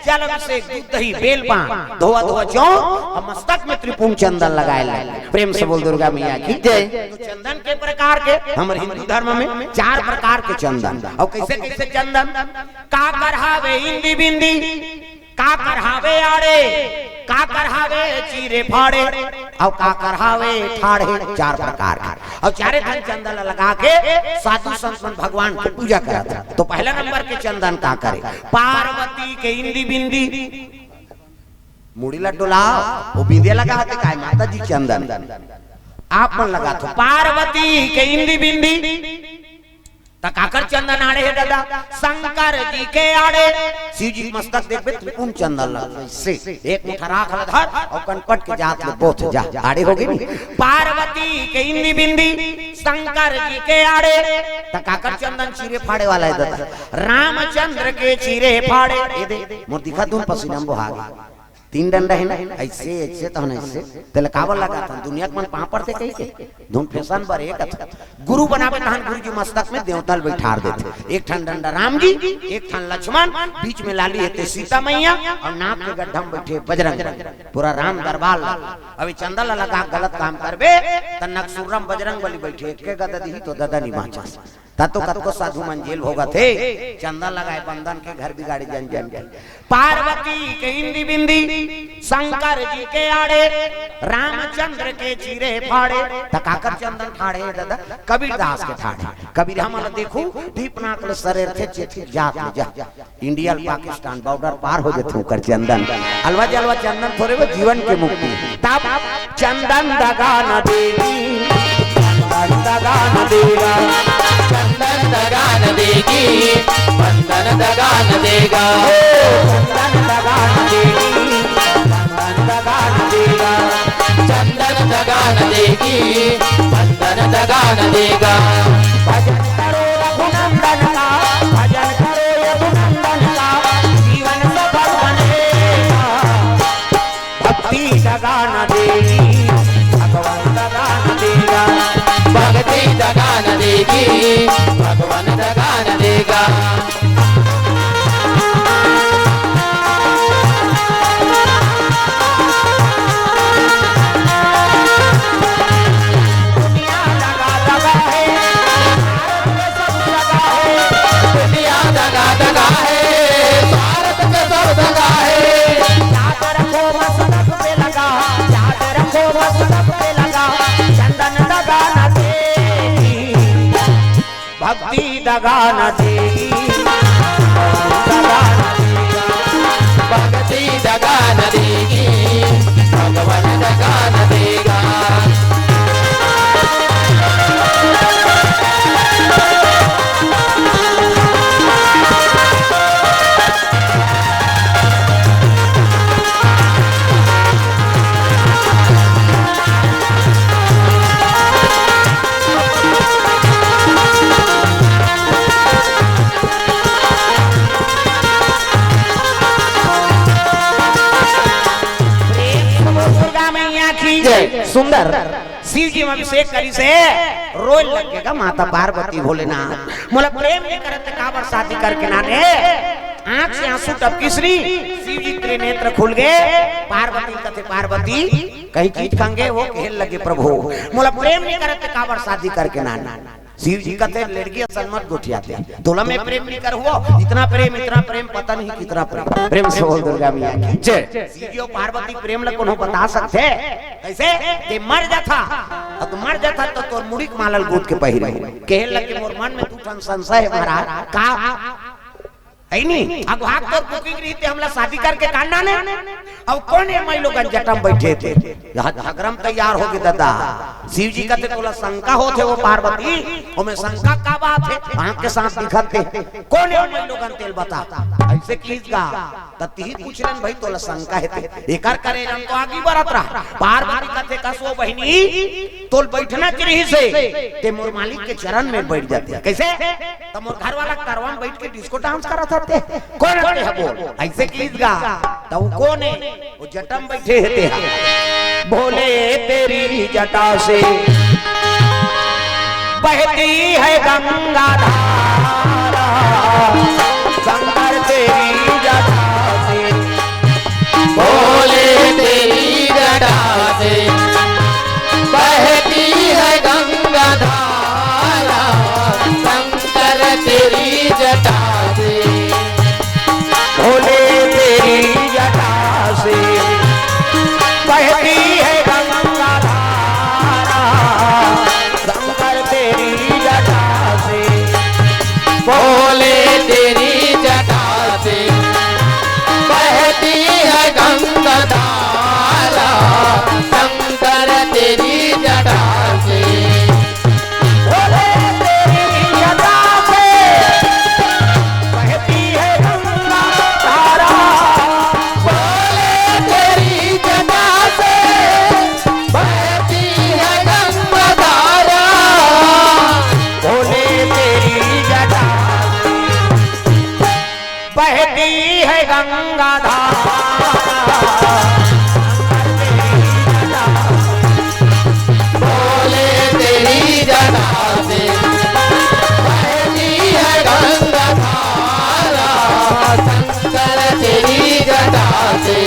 चल से दूध दही बेल पान धोआ धोआ चौ और मस्तक में त्रिपुंड चंदन लगाए ला प्रेम से बोल दुर्गा मैया की जय तो चंदन के प्रकार के हमारे हिंदू धर्म में 4 प्रकार के चंदन और कैसे कैसे चंदन का करहावे इंदी बिंदी का करहावे आड़े का करहावे चीरे फाड़े और का करहावे ठाड़े 4 प्रकार के और चारे धन चंदन लगा के साधु संत भगवान की पूजा करता तो पहला नंबर के चंदन का करे पार्वती के इंदी बिंदी मुड़ी लटोला वो बिंदिया लगा हाथे काय माता जी चंदन आप मन लगा तो पार्वती के इंदी बिंदी तकाकर चंदन आड़े है दादा शंकर जी के आड़े शिव जी मस्तक देखबे त्रिपुंड चंदन लगा से एक मुठा राख धर और कनपट के जात में पोथ जा आड़े होगी नी पार्वती के इंदी बिंदी शंकर जी के आड़े तकाकर चंदन चीरे फाड़े वाला है दादा रामचंद्र के चीरे फाड़े ए दे मोर दिखा दूं पसीना बहा तीन डंडा है ना, ऐसे ऐसे तो ना ऐसे तेल कावल लगा था दुनिया के मन पा पड़ते कहीं के धुन फैशन पर एक था गुरु बनावे तहन गुरु जी मस्तक में देवतल बैठार देते। एक ठन डंडा राम जी, एक ठन लक्ष्मण, बीच में लाली हेते सीता मैया और नाक के गड्ढा में बैठे बजरंग, पूरा राम दरबार। अभी चंदा लगा गलत काम करबे त नक्सुरम बजरंग बली बैठे एक के गदा दी तो ददा नहीं बाचा तो कत को साधु मंजिल होगा थे। चंदा लगाए बंधन के घर बिगाड़ी जन जन जन। पार्वती के इंदी बिंदी शंकर जी के आड़े, रामचंद्र के चीरे फाड़े, तकाकर चंदन फाड़े दादा कबीर दास के ठाड़े। कबीर हमला देखू दीपनाक शरीर थे चिट्ठी जात में जा इंडिया पाकिस्तान बॉर्डर पार हो जथे कर चंदन अलवा जलवा चंदन थोड़े वो जीवन के मुक्ति तब चंदन दगा न देगी, दगा न देगा, चंदन दगा न देगी, बंधन दगा न देगा, चंदन दगा न देगी, चंदन दगा न देगा, चंदन दगा न देगी, बंधन दगा न देगा। भजन करो रघुनंदन का, भजन करो रघुनंदन का, जीवन सफल बनेगा। भक्ति दगा न देगी, भगवान दगा न देगा, भक्ति दगा न देगी, भगवान दगा न देगा। दुनिया दगा दगा है, दुनिया दगा दगा है, भारत के सब दगा है। याद रखो मसनक पे लगा, याद रखो मसनक पे लगा, चंदन दगा न देगी, भक्ति दगा न देगी, दगा न देगा, भक्ति दगा न देगी, भगवान दगा न देगा। दुर्गा मैया की जय। सुंदर शिव जी में अभिषेक करी से रोल लगेगा माता पार्वती भोलेनाथ मोला प्रेम नहीं करते काबर शादी करके नाने आंख से आंसू टपकी श्री शिव जी के नेत्र खुल गए। पार्वती कथे पार्वती कहीं चीज खांगे वो खेल लगे प्रभु मोला प्रेम नहीं करते काबर शादी करके नाना। शिव जी कहते लड़की असल मत गोठियाते तोला में प्रेम नहीं कर हुआ इतना प्रेम पता नहीं कितना प्रेम से बोल दुर्गा मैया की जय। शिव जी और पार्वती प्रेम ला कोनो बता सकते कैसे कि मर जाता तो मर जाता तो तोर मुड़ी के मालल गोद के पहिरे कहे लगे मोर मन में तू ठन संशय है महाराज का है नहीं अब हाथ तो बुकिंग रही थी हमला शादी करके काटना ने अब कौन है मैं लोग जटम बैठे थे झगड़म तैयार हो गए दादा। शिव जी कहते तोला शंका होते वो पार्वती हमें शंका का बात है आंख के साथ दिखते कौन है मैं लोग तेल बता ऐसे कीज का तती पूछलन भाई तोला शंका है एकर करे हम तो आगे बढ़त रहा। पार्वती कहते कसो बहनी तोल बैठना चाहिए से ते मोर मालिक के चरण में बैठ जाते कैसे तो मोर घर वाला कारवां बैठ के डिस्को डांस करत थे कौन है बोल ऐसे कीज गा तो कौन है वो जटम बैठे हैं भोले तेरी जटा से बहती है गंगा धारा शंकर तेरी जटा से भोले तेरी जटा से बहती है गंगा धारा शंकर तेरी जटा से भोले तेरी जटा से बहती है गंगा धारा शंकर तेरी जटा से भोले तेरी जटा से बहती है गंगा धारा शंकर तेरी जटा से भोले तेरी जटा से बहती है गंगा धारा भोले तेरी जटा से बहती है गंगा धारा भोले तेरी जटा से बहती है गंगा धारा जटा से बहती है गंगा धारा शंकर तेरी जटा से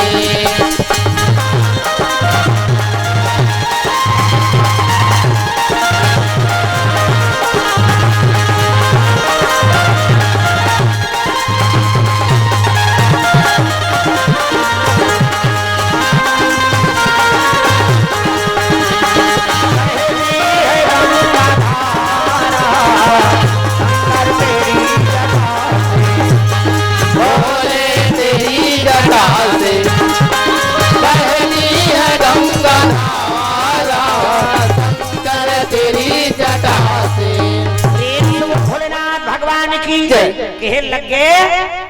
कहे लगे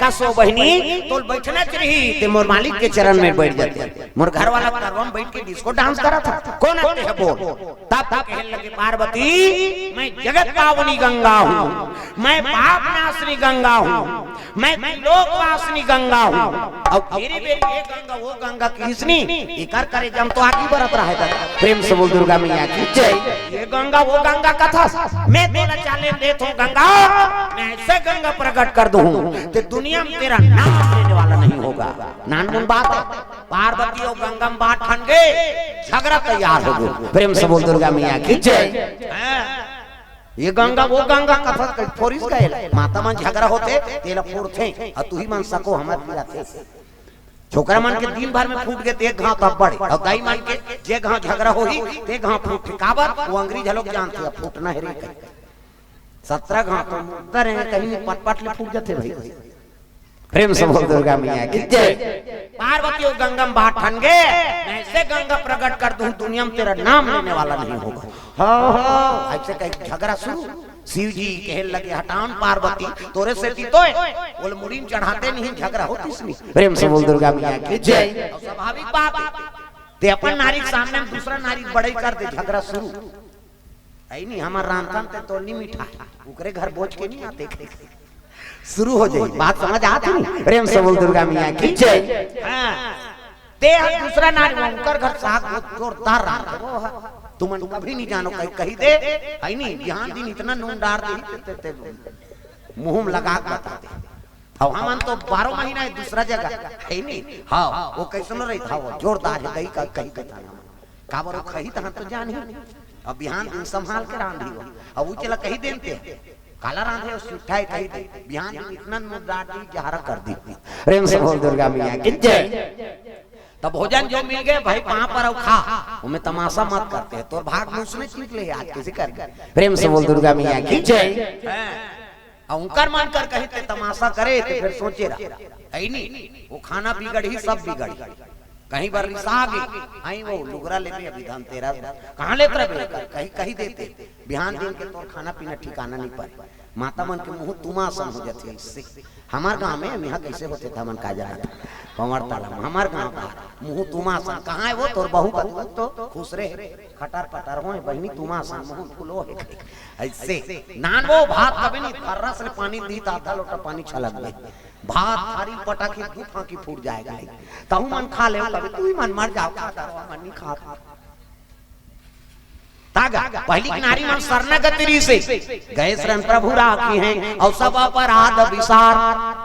कसो बहनी तो बैठना चाहिए ते मोर मालिक के चरण में बैठ जाते मोर घर वाला करवा में बैठ के डिस्को डांस करा था कौन आते है बोल तब कहे लगे पार्वती मैं जगत पावनी गंगा हूँ मैं पाप नाशनी गंगा हूँ मैं लोक वासनी गंगा हूँ और तेरी बेटी ये गंगा वो गंगा किसनी इकर करे जम तो आगे बढ़त रहा है प्रेम से बोल दुर्गा मैया की जय ये गंगा वो गंगा कथा मैं तेरा चाले देत हूँ गंगा मैं ऐसे गंगा प्रकट कर दूं ते दुनिया में तेरा नाम लेने वाला नहीं होगा नानमुन बात है पार्वती और गंगा में बात ठन गए झगड़ा तैयार हो गए प्रेम से बोल दुर्गा मैया की जय ये गंगा वो गंगा कथा फोरिस गए माता मन झगड़ा होते तेला फोड़ते और तू ही मन सको हमर पिया थे छोकरा मन के दिन भर में फूट गए ते घाव तब बड़े और दाई मन के जे घाव झगड़ा होही ते घाव फूट काबर वो अंग्रेज लोग जानते हैं फूटना है रे 17 घाव तो मुक्तर है कहीं नहीं पट ले फूट जाते भाई प्रेम से बोल दुर्गा मैया की जय पार्वती और गंगा में बात ठन गए मैं ऐसे गंगा प्रकट कर दूं दुनिया में तेरा नाम लेने वाला नहीं होगा हाँ ऐसे कहीं झगड़ा शुरू शिव जी कहे लगे हटान पार्वती तोरे से तीतोय बोल मुड़ी में चढ़ाते नहीं झगड़ा होती इसमें प्रेम से बोल दुर्गा मैया की जय स्वाभाविक बात ते अपन नारी के सामने दूसरा नारी बड़ाई कर दे झगड़ा शुरू आई नहीं हमार रामकान ते तोलनी मीठा उकरे घर बोझ के नहीं आते शुरू हो जाए बात समझ आती नहीं प्रेम से बोल दुर्गा मैया की जय ते दूसरा नारी उनकर घर साग जोरदार रहा तुम कभी नहीं जानो कही दे आई नहीं ध्यान दिन इतना नून डार दे मुंह में लगा बताते अब हम तो 12 महीना है दूसरा जगह है नहीं हाँ वो कैसे रही था वो जोरदार है कहीं कहीं कहीं काबर कही तो तो जान ही अब बिहान दिन संभाल के रांधी हो अब वो चला कही देते काला रांधे और सुठाई कही दे बिहान इतना मुद्दाटी जहरा कर दी प्रेम से बोल दुर्गा मैया की जय तब भोजन जो मिल गए भाई वहां पर खा हमें तमाशा मत करते तोर भाग में उसने निकले आज किसी कर प्रेम से बोल दुर्गा मैया की जय उनकर मान कर कहीं ते तमाशा करे तो फिर सोचे रहा नहीं वो खाना बिगड़ी सब बिगड़ी कहीं बार रिसा गई आई वो लुगरा ले अभी धान तेरा कहाँ लेते रहे कहीं कहीं देते बिहान दिन के तोर खाना पीना ठिकाना नहीं पाए माता मन के मुंह तुमासन हो जाते इससे हमार गांव में यहाँ कैसे होते था मन का जाना कंवर ताला हमार गांव का मुंह तुमासन कहाँ है वो तोर बहू का तो खुश रहे खटार पटार हो बहनी तुमासन मुंह फुलो है ऐसे नान वो भात कभी नहीं फर्रा से पानी दी आधा लोटा पानी छलक गए भात थारी पटाखी दू फांकी फूट जाएगा तहु मन खा ले कभी तू ही मन मर जाओ मन नहीं खा तागा पहली नारी मन शरणागति से गए शरण प्रभु राखी हैं और सब अपराध विसार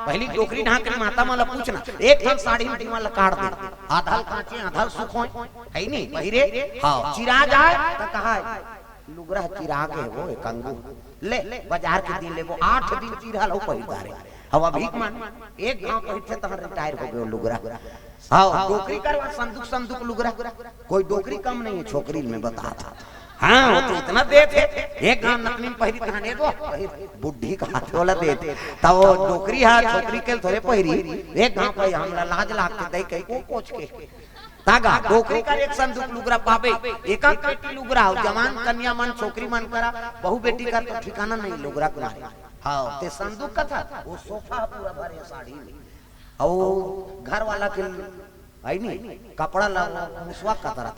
पहली टोकरी ढाक माता मन पूछना एक ठन साड़ी में दीवान काट दे आधल काचे आधल सुख होए है नहीं पहिरे हां चिरा जाए त कहा लुगरा चिरा के वो कंगू ले बाजार के दिन ले वो 8 दिन चिरा लो पहिदारे अब अभी मन एक गांव पहिथे त रिटायर हो गयो लुगरा हां डोकरी करवा संदूक संदूक लुगरा कोई डोकरी कम नहीं है छोकरी में बता था हाँ वो तो इतना दे थे एक गांव नकली में पहिरी थाने दो बुढ़ी का हाथ वाला दे थे तब वो डोकरी है छोकरी के थोड़े पहिरी एक गांव पे हमरा लाज लागते दई कई को कोच के तागा डोकरी का एक संदूक लुगरा पावे एक एक बेटी लुगरा जवान कन्या मन छोकरी मन करा बहु बेटी का तो ठिकाना नहीं लुगरा कुमारी हां ते संदूक का था वो सोफा पूरा भरे साड़ी में और घर वाला के आई नहीं कपड़ा मुसवा का तरह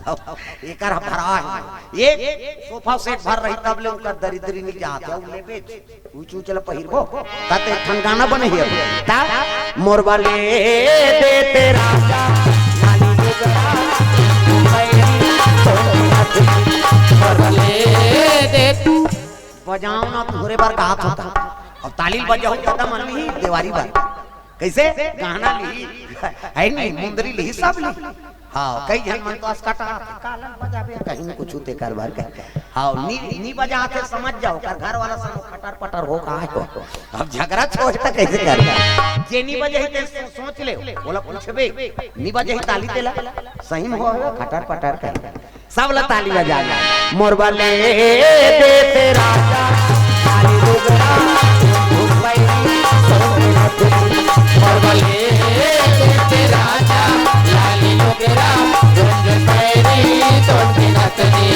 था एकर भरा है एक सोफा सेट भर रही तब ले उनका दरिद्री नहीं जाते उ ले बेच ऊंचू चल पहिरबो ताते ठनगाना बने है ता मोरबा ले दे तेरा नानी लुगरा मोरबा ले बजाओ ना तोरे बार गात होता और ताली बजाओ दादा मन ली देवारी बार कैसे गाना ली है नहीं मुंदरी ली सब ली हाँ कई जन मन तो अस्कटा कालन बजाबे कहीं कुछ होते कारबार का हाँ नी बजाते समझ जाओ कर घर वाला सब खटर पटर हो कहा हो अब झगड़ा छोड़ता कैसे कर जे नी बजाते सोच ले बोला पूछबे नी बजाई ताली देला सही में हो खटर पटर कर सब ला ताली बजा मोरबा ले दे राजा ताली डोगरा मुंबई मोरबा ले दे राजा लाली डोगरा गुंज पैरी तोड़ नतनी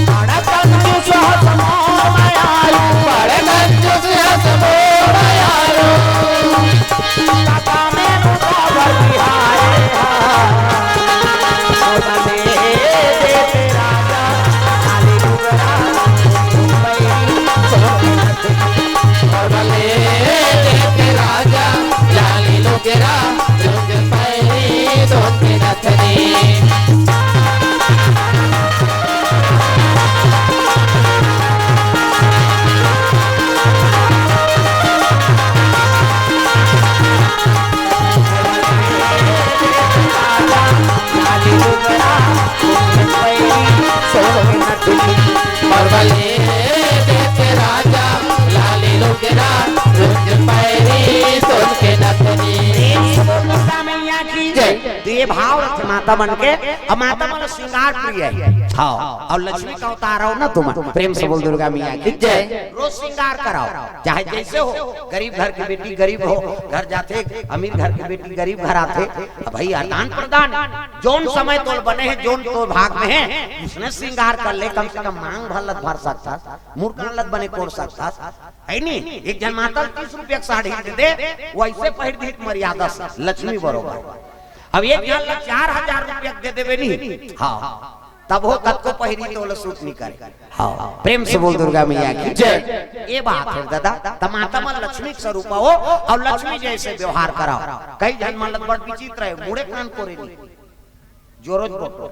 बड़ा कंजूस हस मोर मायालो बड़े कंजूस हस मोर मायालो काका में खबर बिहारे मोरबा ले दे राजा ताली डोगरा मुंबई मोरबा ले दे राजा लाली डोगरा गुंज पैरी तोड़ नतनी मोरबा ले दे राजा लाली डोगरा गुंज पैरी तोड़ नतनी ये भाव रथ माता बन के अब माता मन श्रृंगार प्रिय है हाँ और लक्ष्मी का उतार हो ना तुम प्रेम से बोल दुर्गा मैया की जय रोज श्रृंगार कराओ चाहे जैसे हो गरीब घर की बेटी गरीब हो घर जाते अमीर घर की बेटी गरीब घर आते भैया आदान प्रदान जोन समय तोल बने हैं जोन तो भाग में है उसने श्रृंगार कर ले कम से कम मांग भरलत भर सकता मूर्ख बने कोड़ सकता है नहीं एक जन माता 30 रुपया साड़ी दे वैसे पहिर दी मर्यादा लक्ष्मी बरोबर अब एक जन 4000 रुपया दे देवे नहीं हाँ तब हो कद को पहिरी तो सूट नहीं करे हाँ प्रेम से बोल दुर्गा मैया की जय ये बात है दादा तमाता मन लक्ष्मी स्वरूप हो और लक्ष्मी जैसे व्यवहार कराओ कई जन मन बड़ विचित्र है मुड़े कान कोरे नहीं जोरोज बोलो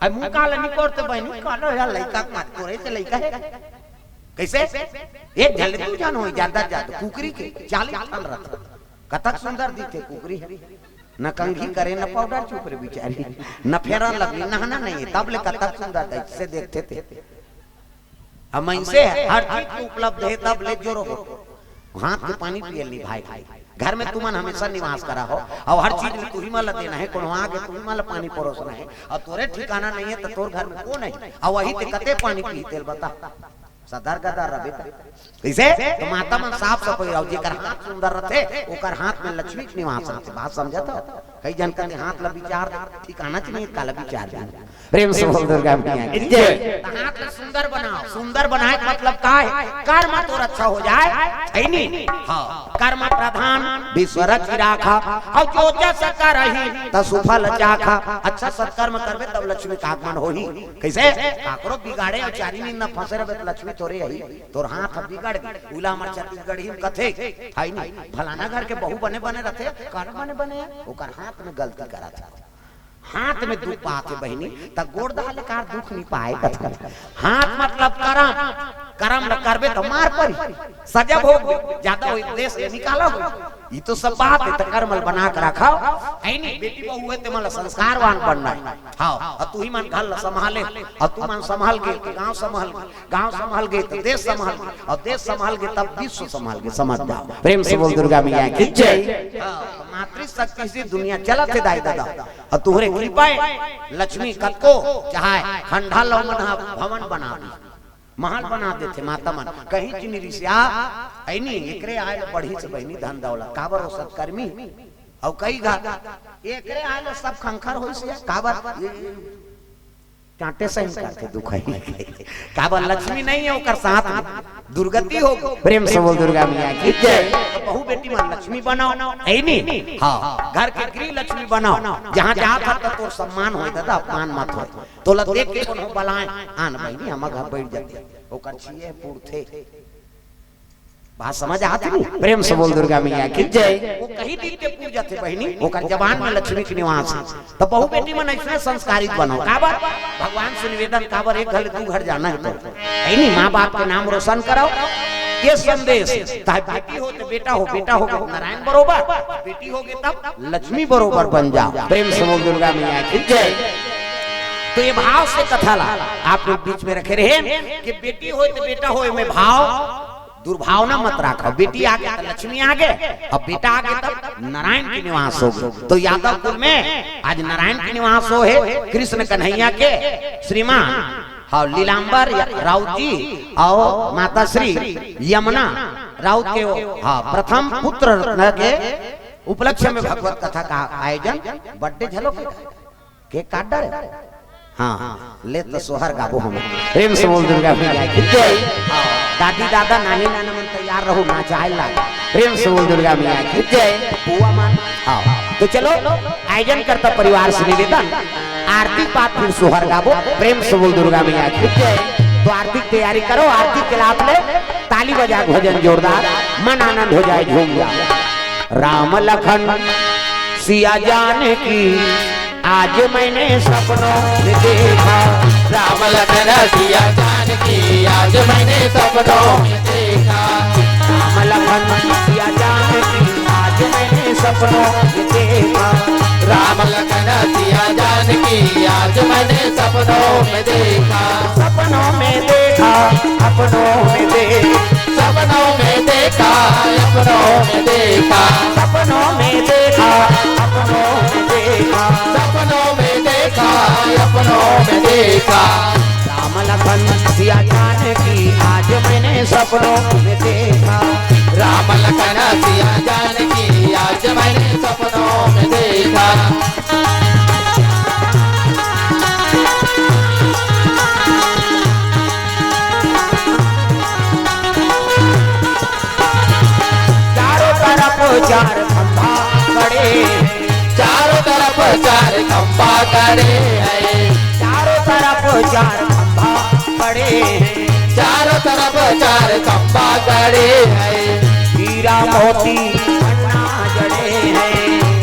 अब मुंह काला नहीं करते बहनी काला है लड़का काट कोरे से लड़का है कैसे एक झल तू जान हो ज्यादा ज्यादा कुकरी के 40 साल रहता कतक सुंदर दिखे कुकरी न कंघी करे न पाउडर चुप रे बिचारी न फेरा लगली नहाना नहीं तब ले कतक सुंदर था इससे देखते थे अब इनसे हर चीज उपलब्ध है तब ले जोरो हाथ के पानी पिए ली भाई घर में तुमन हमेशा निवास करा हो और हर चीज में तू ही माला देना है कोनो आगे तू ही माला पानी परोसना है और तोरे ठिकाना नहीं है तो तोर घर में कौन है और वही ते कते पानी पी तेल बता सदर गदर रबे इसे तो माता मन साफ सफाई और जेकर हाथ सुंदर रहते ओकर हाथ में लक्ष्मी के निवास रहते बात समझता कई जन के हाथ ला विचार ठिकाना च नहीं काला विचार प्रेम से बोल दुर्गा मैया की जय हाथ सुंदर बनाओ सुंदर बनाए मतलब का है कर्म तो अच्छा हो जाए है नहीं हां कर्म प्रधान विश्वरच राखा और जो जस करहि त सुफल चाखा अच्छा सत्कर्म करबे तब लक्ष्मी का आगमन होही कैसे काकरो बिगाड़े और चारी न फंसे रहे तो लक्ष्मी तोरे यही तोर हाथ बिगड़ गई उला हमर छत्तीसगढ़ ही कथे है नहीं फलाना घर के बहू बने बने रहते कर बने ओकर हाथ में गलती करा था हाथ में दुख पाते बहनी तब गोड़ दाल कार दुख नहीं पाए कथा हाथ मतलब करम करम न करबे तो मार पड़ी सजा भोग ज्यादा हो देश से निकाला हो ये तो सब बात है तो कर्मल बना कर रखाओ है नहीं बेटी बहू है ते संस्कारवान बनना है हां और तू ही मन घर संभाले और तू मन संभाल के गांव संभाल गए तो देश संभाल और देश संभाल के तब विश्व संभाल के समझ जाओ प्रेम से बोल दुर्गा मैया की जय मातृशक्ति से दुनिया चलत है दाई दादा और तुहरे कृपा लक्ष्मी कतको चाहे खंडा लौमन भवन बना दी महल बना देते माता मन कहीं चिनी रिसिया ऐनी एकरे आए बढ़ी से बहनी धन दौलत काबर हो सत्कर्मी और कई घर एकरे आए सब खंखर हो से काबर कांटे सही करते दुख है काबर लक्ष्मी नहीं है ओकर साथ दुर्गति हो प्रेम से बोल दुर्गा मैया की जय बहु बेटी मन लक्ष्मी बनाओ ऐनी हां घर के गृह लक्ष्मी बनाओ जहां जात त तोर सम्मान होय दादा अपमान मत हो तो ल देख के कोनो बलाए आन बहनी हम घर बैठ जाते ओकर छिए पुरथे बात समझ आती नहीं? प्रेम से बोल दुर्गा मैया की जय। वो कहीं नित्य पूजा थे बहनी, ओकर जबान में लक्ष्मी के निवास है। तो बहु बेटी मन ऐसे संस्कारित बनो, काबर भगवान से निवेदन, काबर एक घर दू घर जाना है तो नहीं, माँ बाप के नाम रोशन करो। ये संदेश चाहे बेटी हो तो बेटा हो, बेटा हो नारायण बरोबर, बेटी होगे तब लक्ष्मी बरोबर बन जाओ। प्रेम से बोल दुर्गा मैया की जय। तो ये भाव से कथा ला आप लोग बीच में रखे रहे कि बेटी हो तो बेटा हो में भाव दुर्भावना मत रखो। बेटी आगे तो लक्ष्मी आगे, और बेटा आगे तब नारायण के निवास हो। तो यादव कुल में आज नारायण के निवास हो है कृष्ण कन्हैया के श्रीमान हाँ लीलांबर राउत जी और माता श्री यमुना राउत के हाँ प्रथम पुत्र रत्न के उपलक्ष्य में भगवत कथा का आयोजन बर्थडे झलो के काट डरे हाँ ले तो सोहर गाबो हम प्रेम से बोल दुर्गा मैया की जय। दादी दादा नानी नाना मन तैयार रहो ना चाहे ला प्रेम से बोल दुर्गा मैया की जय। बुआ मान हाँ तो चलो आयोजन करता परिवार से निवेदन आरती पाठ फिर सोहर गाबो प्रेम से बोल दुर्गा मैया की जय। तो आरती तैयारी करो, आरती के लाभ ले ताली बजा भजन जोरदार मन आनंद हो जाए झूम जाए। राम लखन सिया जाने की आज मैंने सपनों में देखा, राम लखन सिया जानकी आज मैंने सपनों में देखा। राम लखन सिया जानकी आज मैंने सपनों में देखा, राम लखन सिया जानकी आज मैंने सपनों में देखा। सपनों में देखा अपनों में देखा, सपनों में देखा अपनों में देखा। सपनों में देखा अपनों में देखा, सपनों में देखा अपनों में देखा। राम लखन सिया जानकी आज मैंने सपनों में देखा, राम लखन सिया जानकी आज मैंने सपनों में देखा। चार खंभा खड़े, चारों तरफ चार खंभा खड़े हैं, चारों तरफ चार खंभा खड़े हैं, चारों तरफ चार खंभा खड़े हैं। हीरा मोती पन्ना जड़े हैं,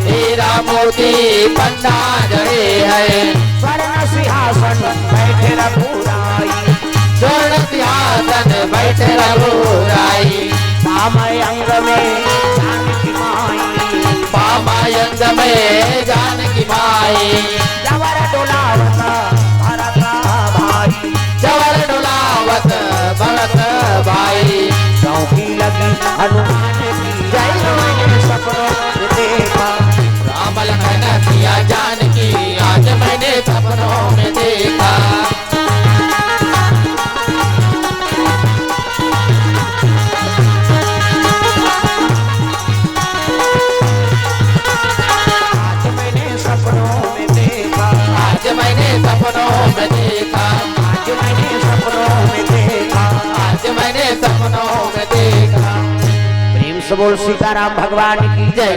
हीरा मोती पन्ना जड़े हैं। स्वर्ण सिंहासन बैठे रघुराई, स्वर्ण सिंहासन बैठे रघुराई। पामय अंग में जानकी माई, पामय अंग में जानकी माई। जवर डोलावत भरत भाई, जवर डोलावत भरत भाई। चौकी लगी हनुमान की जय, मैंने सपनों में देखा, राम लखन सिया जानकी आज मैंने सपनों में देखा। मैंने सपनों में देखा, आज मैंने सपनों में देखा, आज मैंने सपनों में देखा। प्रेम से बोल सीताराम भगवान की जय।